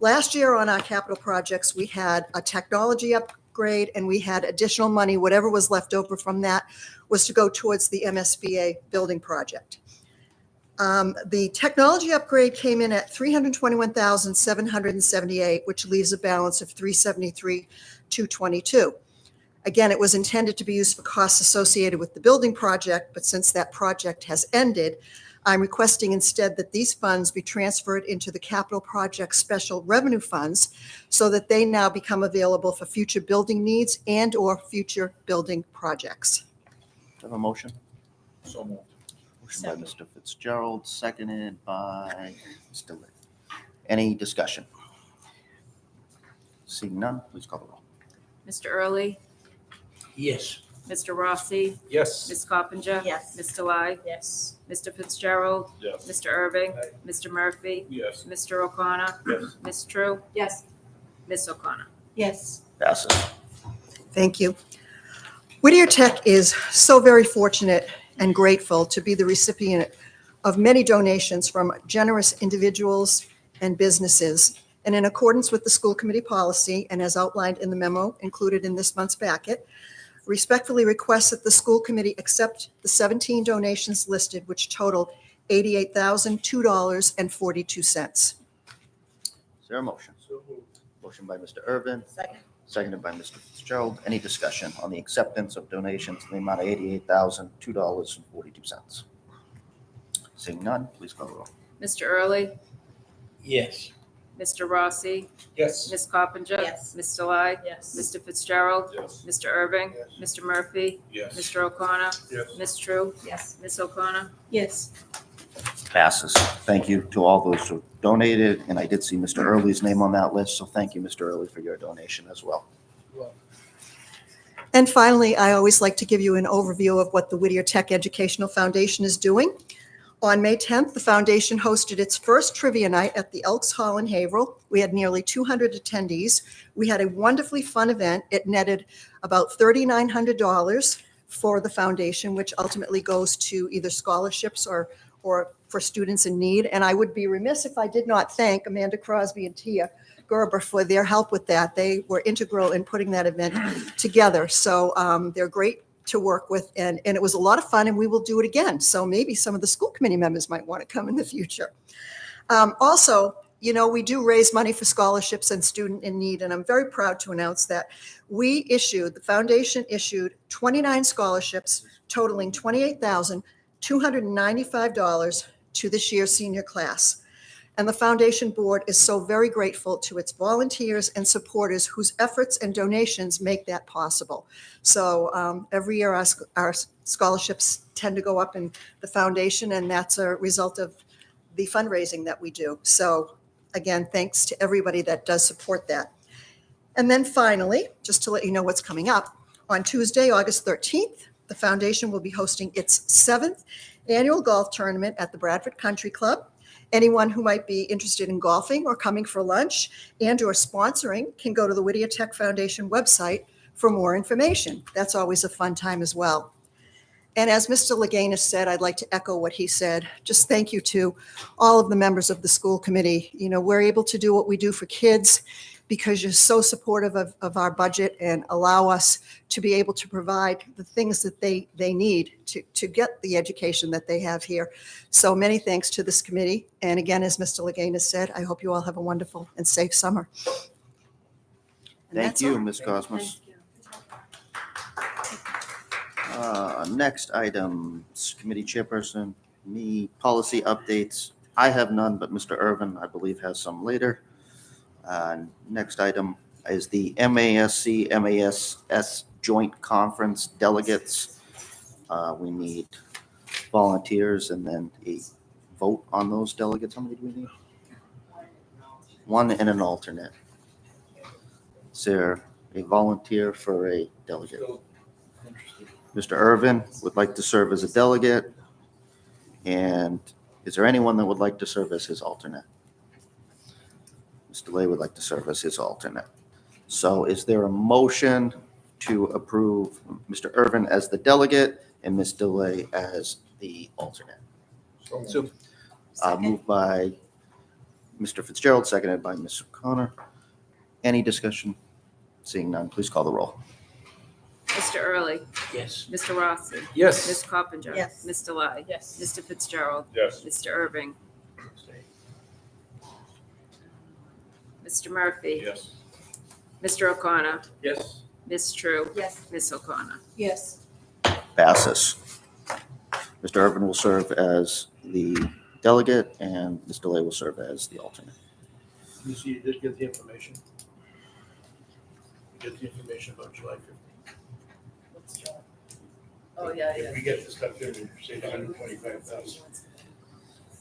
Last year on our capital projects, we had a technology upgrade and we had additional money. Whatever was left over from that was to go towards the MSBA building project. The technology upgrade came in at $321,778, which leaves a balance of $373,222. Again, it was intended to be used for costs associated with the building project, but since that project has ended, I'm requesting instead that these funds be transferred into the capital project special revenue funds so that they now become available for future building needs and or future building projects. Do you have a motion? So moved. Motion by Mr. Fitzgerald, seconded by Mr. Lee. Any discussion? Seeing none, please call the roll. Mr. Early, Yes. Mr. Rossi, Yes. Ms. Coppinger. Yes. Ms. Delai, Yes. Mr. Fitzgerald, Yes. Mr. Irving, Aye. Mr. Murphy, Yes. Mr. O'Connor, Yes. Ms. True, Yes. Ms. O'Connor. Yes. Passes. Thank you. Whittier Tech is so very fortunate and grateful to be the recipient of many donations from generous individuals and businesses. And in accordance with the school committee policy and as outlined in the memo included in this month's packet, respectfully request that the school committee accept the 17 donations listed, which total $88,002.42. Is there a motion? So moved. Motion by Mr. Irvin, Second. seconded by Mr. Fitzgerald. Any discussion on the acceptance of donations in the amount of $88,002.42? Seeing none, please call the roll. Mr. Early, Yes. Mr. Rossi, Yes. Ms. Coppinger. Yes. Ms. Delai, Yes. Mr. Fitzgerald, Yes. Mr. Irving, Yes. Mr. Murphy, Yes. Mr. O'Connor, Yes. Ms. True, Yes. Ms. O'Connor. Yes. Passes. Thank you to all those who donated, and I did see Mr. Early's name on that list, so thank you, Mr. Early, for your donation as well. And finally, I always like to give you an overview of what the Whittier Tech Educational Foundation is doing. On May 10th, the foundation hosted its first trivia night at the Elks Hall in Haverhill. We had nearly 200 attendees. We had a wonderfully fun event. It netted about $3,900 for the foundation, which ultimately goes to either scholarships or for students in need. And I would be remiss if I did not thank Amanda Crosby and Tia Gerber for their help with that. They were integral in putting that event together. So they're great to work with, and it was a lot of fun, and we will do it again. So maybe some of the school committee members might want to come in the future. Also, you know, we do raise money for scholarships and student in need, and I'm very proud to announce that the foundation issued 29 scholarships totaling $28,295 to this year's senior class. And the foundation board is so very grateful to its volunteers and supporters whose efforts and donations make that possible. So every year our scholarships tend to go up in the foundation, and that's a result of the fundraising that we do. So again, thanks to everybody that does support that. And then finally, just to let you know what's coming up, on Tuesday, August 13th, the foundation will be hosting its 7th annual golf tournament at the Bradford Country Club. Anyone who might be interested in golfing or coming for lunch and or sponsoring can go to the Whittier Tech Foundation website for more information. That's always a fun time as well. And as Mr. Leganis said, I'd like to echo what he said. Just thank you to all of the members of the school committee. You know, we're able to do what we do for kids because you're so supportive of our budget and allow us to be able to provide the things that they need to get the education that they have here. So many thanks to this committee. And again, as Mr. Leganis said, I hope you all have a wonderful and safe summer. And Thank that's you, all. Ms. Cosmos. Next items, committee chairperson, me, policy updates. I have none, but Mr. Irvin, I believe, has some later. Next item is the MASC-MASS Joint Conference delegates. We need volunteers and then a vote on those delegates. How many do we need? One and an alternate. Is there a volunteer for a delegate? Mr. Irvin would like to serve as a delegate. And is there anyone that would like to serve as his alternate? Mr. Lay would like to serve as his alternate. So is there a motion to approve Mr. Irvin as the delegate and Ms. DeLay as the alternate? So Moved by Mr. Fitzgerald, seconded by Ms. O'Connor. Any discussion? Seeing none, please call the roll. Mr. Early, Yes. Mr. Rossi, yes. Ms. Coppinger. Yes. Ms. Delay. Yes. Mr. Fitzgerald. Yes. Mr. Irving. Mr. Murphy. Yes. Mr. O'Connor. Yes. Ms. True. Yes. Ms. O'Connor. Yes. Passes. Mr. Irvin will serve as the delegate and Ms. DeLay will serve as the alternate. You see, you did get the information. You get the information about July 15th. Oh, yeah, If we get this stuff in, say 125,000.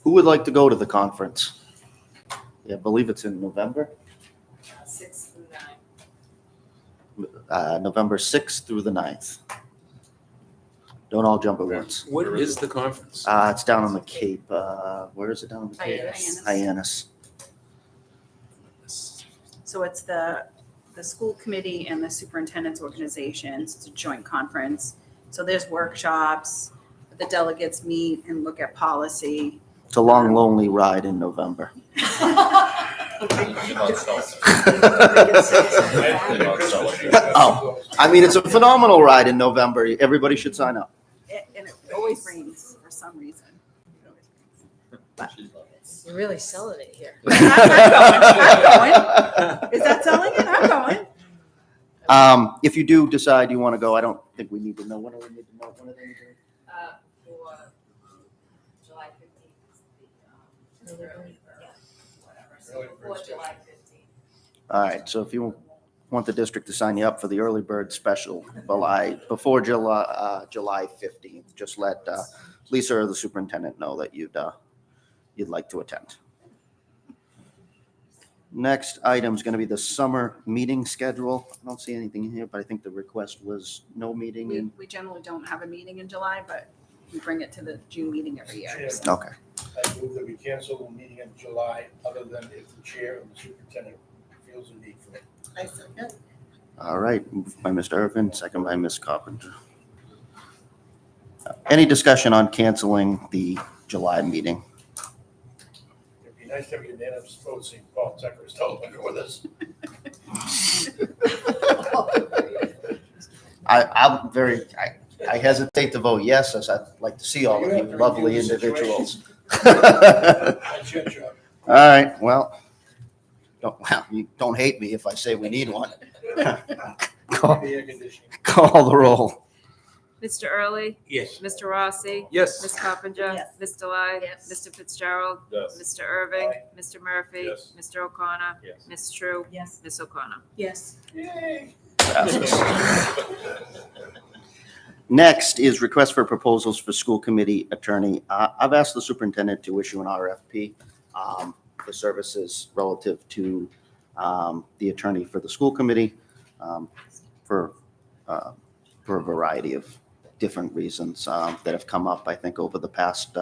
Who would like to go to the conference? Yeah, I believe it's in November, 6 through 9. November 6th through the 9th. Don't all jump at once. What is the conference? It's down on the Cape. Where is it down on the Cape? Hyannis. Hyannis. So it's the school committee and the superintendent's organizations. It's a joint conference. So there's workshops, the delegates meet and look at policy. It's a long, lonely ride in November. Oh, I mean, it's a phenomenal ride in November. Everybody should sign up. And it always rains for some reason. It always rains. You're really selling it here. I'm going. Is that selling it? I'm going. If you do decide you want to go, I don't think we need to know. When do we need to know? When are they doing? For July 15th. So before July 15th. All right, so if you want the district to sign you up for the early bird special before July 15th, just let Lisa or the superintendent know that you'd like to attend. Next item is going to be the summer meeting schedule. I don't see anything in here, but I think the request was no meeting in. We generally don't have a meeting in July, but we bring it to the June meeting every year. Okay. I move that we cancel the meeting in July, other than if the chair and the superintendent feels a need for it. I second. All right, moved by Mr. Irvin, second by Ms. Carpenter. Any discussion on canceling the July meeting? It'd be nice to have a unanimous vote, saying Paul Tucker is no longer with us. I hesitate to vote yes, as I'd like to see all of you lovely individuals. That's your job. All right, well, you don't hate me if I say we need one. The air conditioning. Call the roll. Mr. Early, Yes. Mr. Rossi, Yes. Ms. Coppinger, Yes. Ms. Delai, Yes. Mr. Fitzgerald, Yes. Mr. Irving, Mr. Murphy, Yes. Mr. O'Connor, Yes. Ms. True, Yes. Ms. O'Connor. Yes. Passes. Next is request for proposals for school committee attorney. I've asked the superintendent to issue an RFP for services relative to the attorney for the school committee for a variety of different reasons that have come up, I think, over the past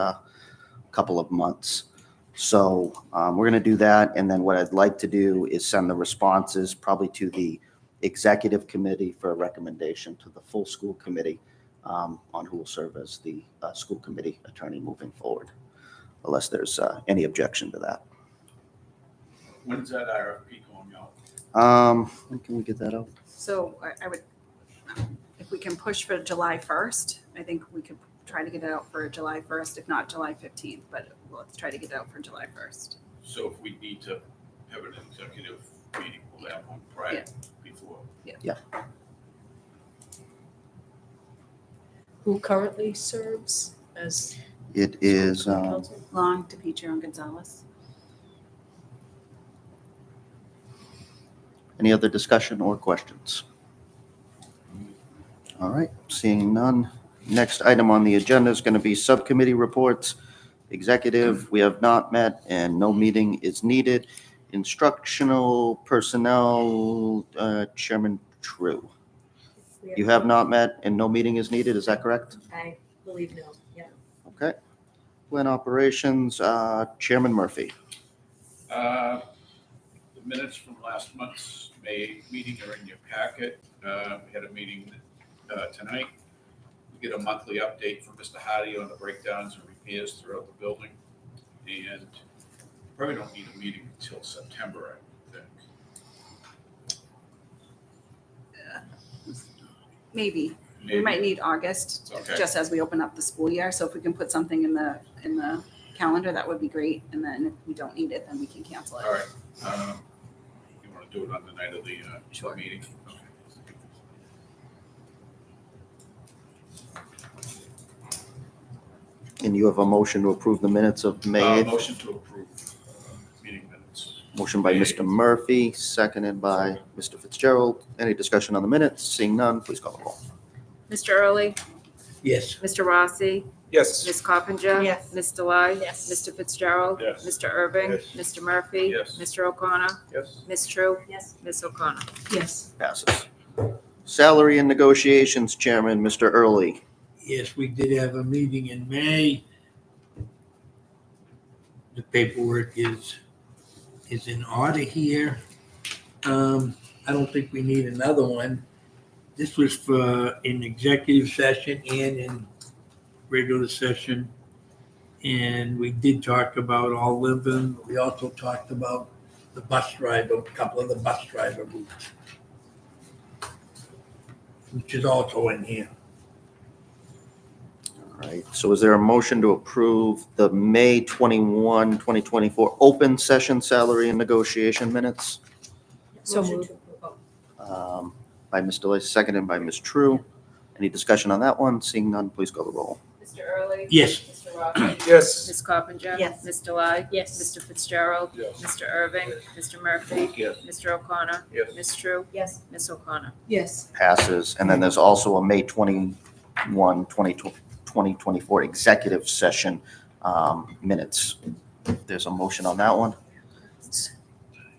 couple of months. So we're going to do that. And then what I'd like to do is send the responses probably to the executive committee for a recommendation to the full school committee on who will serve as the school committee attorney moving forward, unless there's any objection to that. When's that RFP going out? When can we get that out? So I would, if we can push for July 1st, I think we could try to get it out for July 1st, if not July 15th, but let's try to get it out for July 1st. So if we need to have an executive meeting, we'll have one prior before. Who currently serves as It is, Long, DePietro, and Gonzalez. any other discussion or questions? All right, seeing none. Next item on the agenda is going to be subcommittee reports. Executive, we have not met and no meeting is needed. Instructional personnel, Chairman True. You have not met and no meeting is needed, is that correct? I believe no, yeah. Okay. Plan operations, Chairman Murphy. The minutes from last month's May meeting are in your packet. We had a meeting tonight. We get a monthly update from Mr. Hardy on the breakdowns and repairs throughout the building. And probably don't need a meeting until September, I think. Maybe. We Maybe. might need August, Okay. just as we open up the school year. So if we can put something in the calendar, that would be great. And then if we don't need it, then we can cancel it. All right. You want to do it on the night of the Sure. meeting? Okay. And you have a motion to approve the minutes of May 8th. Motion to approve meeting minutes. Motion by May Mr. 8th. Murphy, seconded by Mr. Fitzgerald. Any discussion on the minutes? Seeing none, please call the roll. Mr. Early, Yes. Mr. Rossi, Yes. Ms. Coppinger, Yes. Ms. Delai, Yes. Mr. Fitzgerald, Yes. Mr. Irving, Yes. Mr. Murphy, Yes. Mr. O'Connor, Yes. Ms. True, Yes. Ms. O'Connor. Yes. Passes. Salary and negotiations, Chairman, Mr. Early. Yes, we did have a meeting in May. The paperwork is in order here. I don't think we need another one. This was for an executive session and in regular session. And we did talk about all living. We also talked about the bus driver, a couple of the bus driver routes, which is also in here. All right, so is there a motion to approve the May 21, 2024 open session salary and negotiation minutes? So Motion moved. to approve. By Mr. Delay, seconded by Ms. True. Any discussion on that one? Seeing none, please call the roll. Mr. Early. Yes. Mr. Rossi. Yes. Ms. Coppinger. Yes. Ms. Delai. Yes. Mr. Fitzgerald. Yes. Mr. Irving. Mr. Murphy. Yes. Mr. O'Connor. Yes. Ms. True. Yes. Ms. O'Connor. Yes. Passes. And then there's also a May 21, 2024 executive session minutes. There's a motion on that one.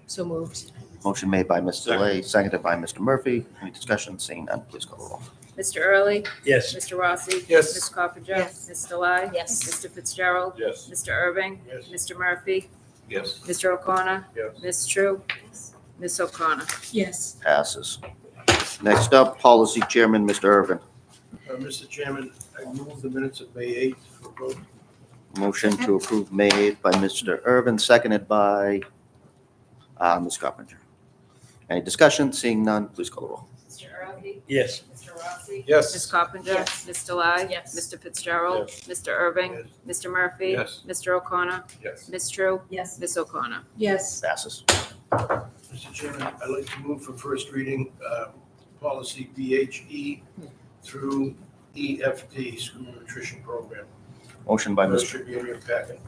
So moved. Motion made by Ms. Delay, seconded by Mr. Murphy. Any discussion? Seeing none, please call the roll. Mr. Early. Yes. Mr. Rossi. Yes. Ms. Coppinger. Yes. Ms. Delai. Yes. Mr. Fitzgerald. Yes. Mr. Irving. Yes. Mr. Murphy. Yes. Mr. O'Connor. Yes. Ms. True. Ms. O'Connor. Yes. Passes. Next up, Policy Chairman, Mr. Irvin. Mr. Chairman, I move the minutes of May 8th for vote. Motion to approve made by Mr. Irvin, seconded by Ms. Carpenter. Any discussion? Seeing none, please call the roll. Mr. Early. Yes. Mr. Rossi. Yes. Ms. Coppinger. Yes. Ms. Delai. Yes. Mr. Fitzgerald. Yes. Mr. Irving. Yes. Mr. Murphy. Yes. Mr. O'Connor. Yes. Ms. True. Yes. Ms. O'Connor. Yes. Passes. Mr. Chairman, I'd like to move for first reading, policy BHE through EFD, School Nutrition Program. Motion by Those Mr. should be in your packet.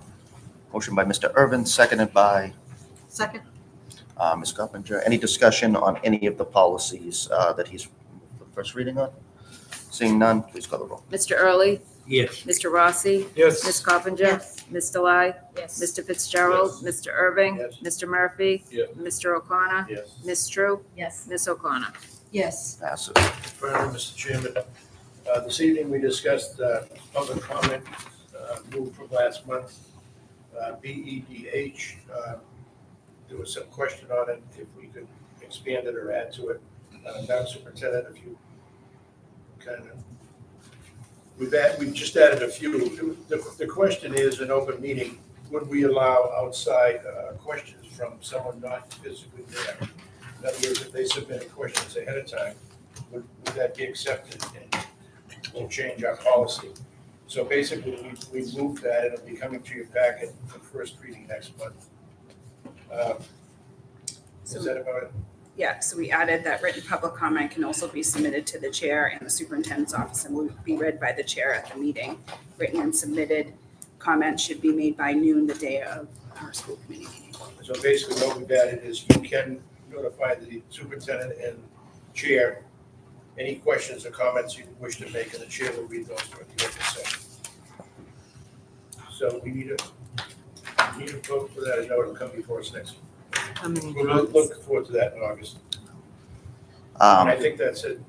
Motion by Mr. Irvin, seconded by Second. Ms. Coppinger. Any discussion on any of the policies that he's the first reading on? Seeing none, please call the roll. Mr. Early, Yes. Mr. Rossi, Yes. Ms. Coppinger, Yes. Ms. Delai, Yes. Mr. Fitzgerald, Yes. Mr. Irving, Yes. Mr. Murphy, Yes. Mr. O'Connor, Yes. Ms. True, Yes. Ms. O'Connor. Yes. Passes. Finally, Mr. Chairman, this evening we discussed public comment moved from last month, BEDH. There was some question on it, if we could expand it or add to it. Madam Superintendent, if you kind of, we've just added a few. The question is, an open meeting, would we allow outside questions from someone not physically there? In other words, if they submitted questions ahead of time, would that be accepted and will change our policy? So basically, we moved that, and it'll be coming to your packet for first reading next month. Is that about it? Yeah, so we added that written public comment can also be submitted to the chair and the superintendent's office and will be read by the chair at the meeting. Written and submitted comments should be made by noon the day of our school committee meeting. So basically, what we've added is you can notify the superintendent and chair any questions or comments you wish to make, and the chair will read those during the open session. So we need a vote for that. I know it'll come before us next. We'll look forward to that in August. And I think that's it.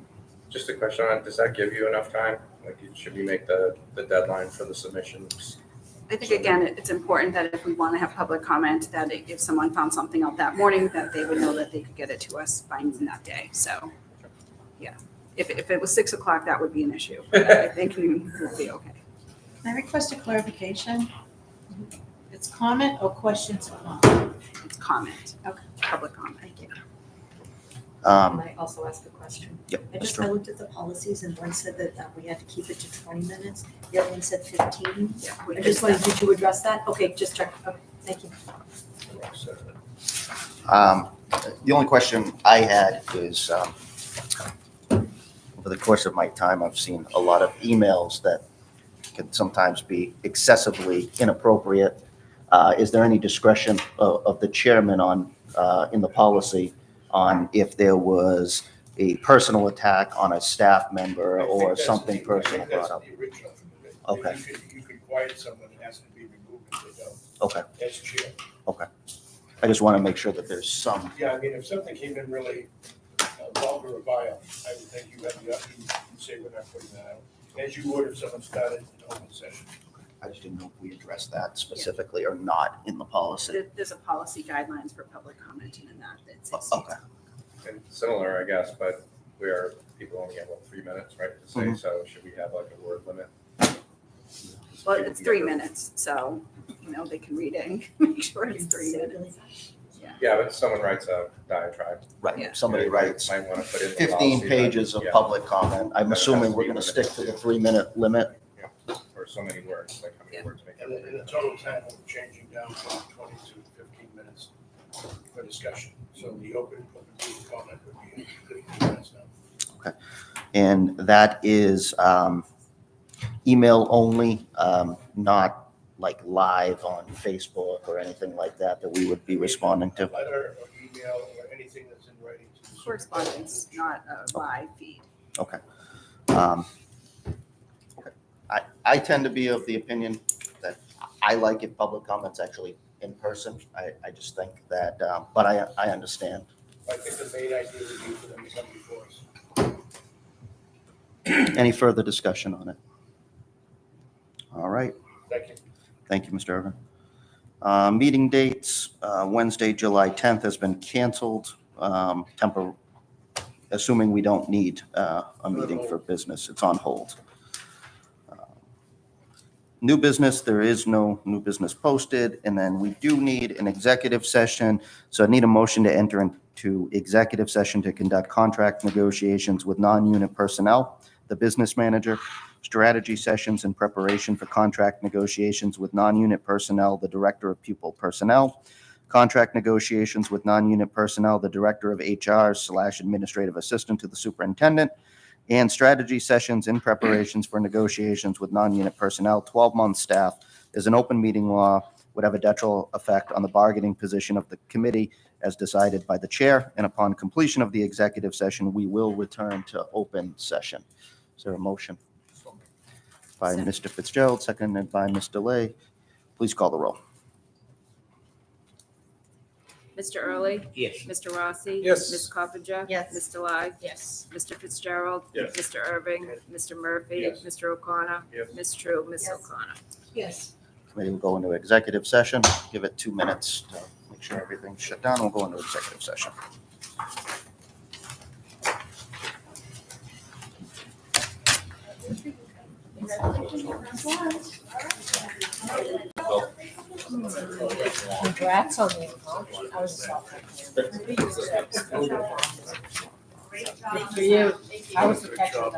Just a question on it, does that give you enough time? Like, should we make the deadline for the submissions? I think, again, it's important that if we want to have public comment, that if someone found something out that morning, that they would know that they could get it to us by noon that day. So, yeah, if it was 6 o'clock, that would be an issue. But I think noon would be okay. Can I request a clarification? It's comment or questions or comment? It's comment. Okay. Public comment. Thank you. Um, Can I also ask a question? Yep, I Ms. I looked at the policies and one said that we had to keep it to 20 minutes. The other one said 15. Yeah, I just wanted you to address that. Okay, just check. Okay, thank you. The only question I had is, over the course of my time, I've seen a lot of emails that can sometimes be excessively inappropriate. Is there any discretion of the chairman on, in the policy on if there was a personal attack on a staff member or something personal brought up? I think that's the original. Okay. You could quiet someone and ask them to be removed if they don't. Okay, As chair. I just want to make sure that there's some, Yeah, I mean, if something came in really vulgar or vile, I would think you have the option to say we're not putting that out. As you would if someone started an open session. I just didn't know if we addressed that specifically or not in the policy. There's a policy guidelines for public commenting in that. It's Okay, And similar, I guess, but people only have, 3 minutes, right, to say, Mhm. so should we have like a word limit? Well, it's 3 minutes, so, they can read it and make sure it's 3 minutes. Yeah, but someone writes a diatribe. right. Yeah. If somebody writes Might want to put in the 15 policy, but, pages of yeah, public comment, I'm But it has assuming to we're be going to limited stick to the to- 3-minute limit. Or so many words, like how many words make And it. the total time will be changing down from 20 to 15 minutes for discussion. So the open comment would be 15 minutes now. And that is email only, not like live on Facebook or anything like that we would be responding to. Letter or email or anything that's in writing to the Correspondence, not a live feed. Okay. I tend to be of the opinion that I like if public comments actually in person. I just think that, but I understand. I think the main idea would be for them to come before us. Any further discussion on it? All right. Thank you. Thank you, Mr. Irvin. Meeting dates, Wednesday, July 10th has been canceled. Assuming we don't need a meeting for business, it's on hold. New business, there is no new business posted, and then we do need an executive session. So I need a motion to enter into executive session to conduct contract negotiations with non-unit personnel, the business manager, strategy sessions in preparation for contract negotiations with non-unit personnel, the director of pupil personnel, contract negotiations with non-unit personnel, the director of HR/administrative assistant to the superintendent, and strategy sessions in preparations for negotiations with non-unit personnel, 12-month staff, is an open meeting law would have a detrimental effect on the bargaining position of the committee as decided by the chair. And upon completion of the executive session, we will return to open session. Is there a motion? By Mr. Fitzgerald, seconded by Ms. Delay. Please call the roll. Mr. Early? Yes. Mr. Rossi? Yes. Ms. Coffinger? Yes. Ms. Delai? Yes. Mr. Fitzgerald? Yes. Mr. Irving? Mr. Murphy? Yes. Mr. O'Connor? Yes. Ms. True? Ms. Yes. O'Connor? Yes. Committee will go into executive session. Give it 2 minutes to make sure everything's shut down. We'll go into executive session. Congrats on the I was Good for you. I was the catcher.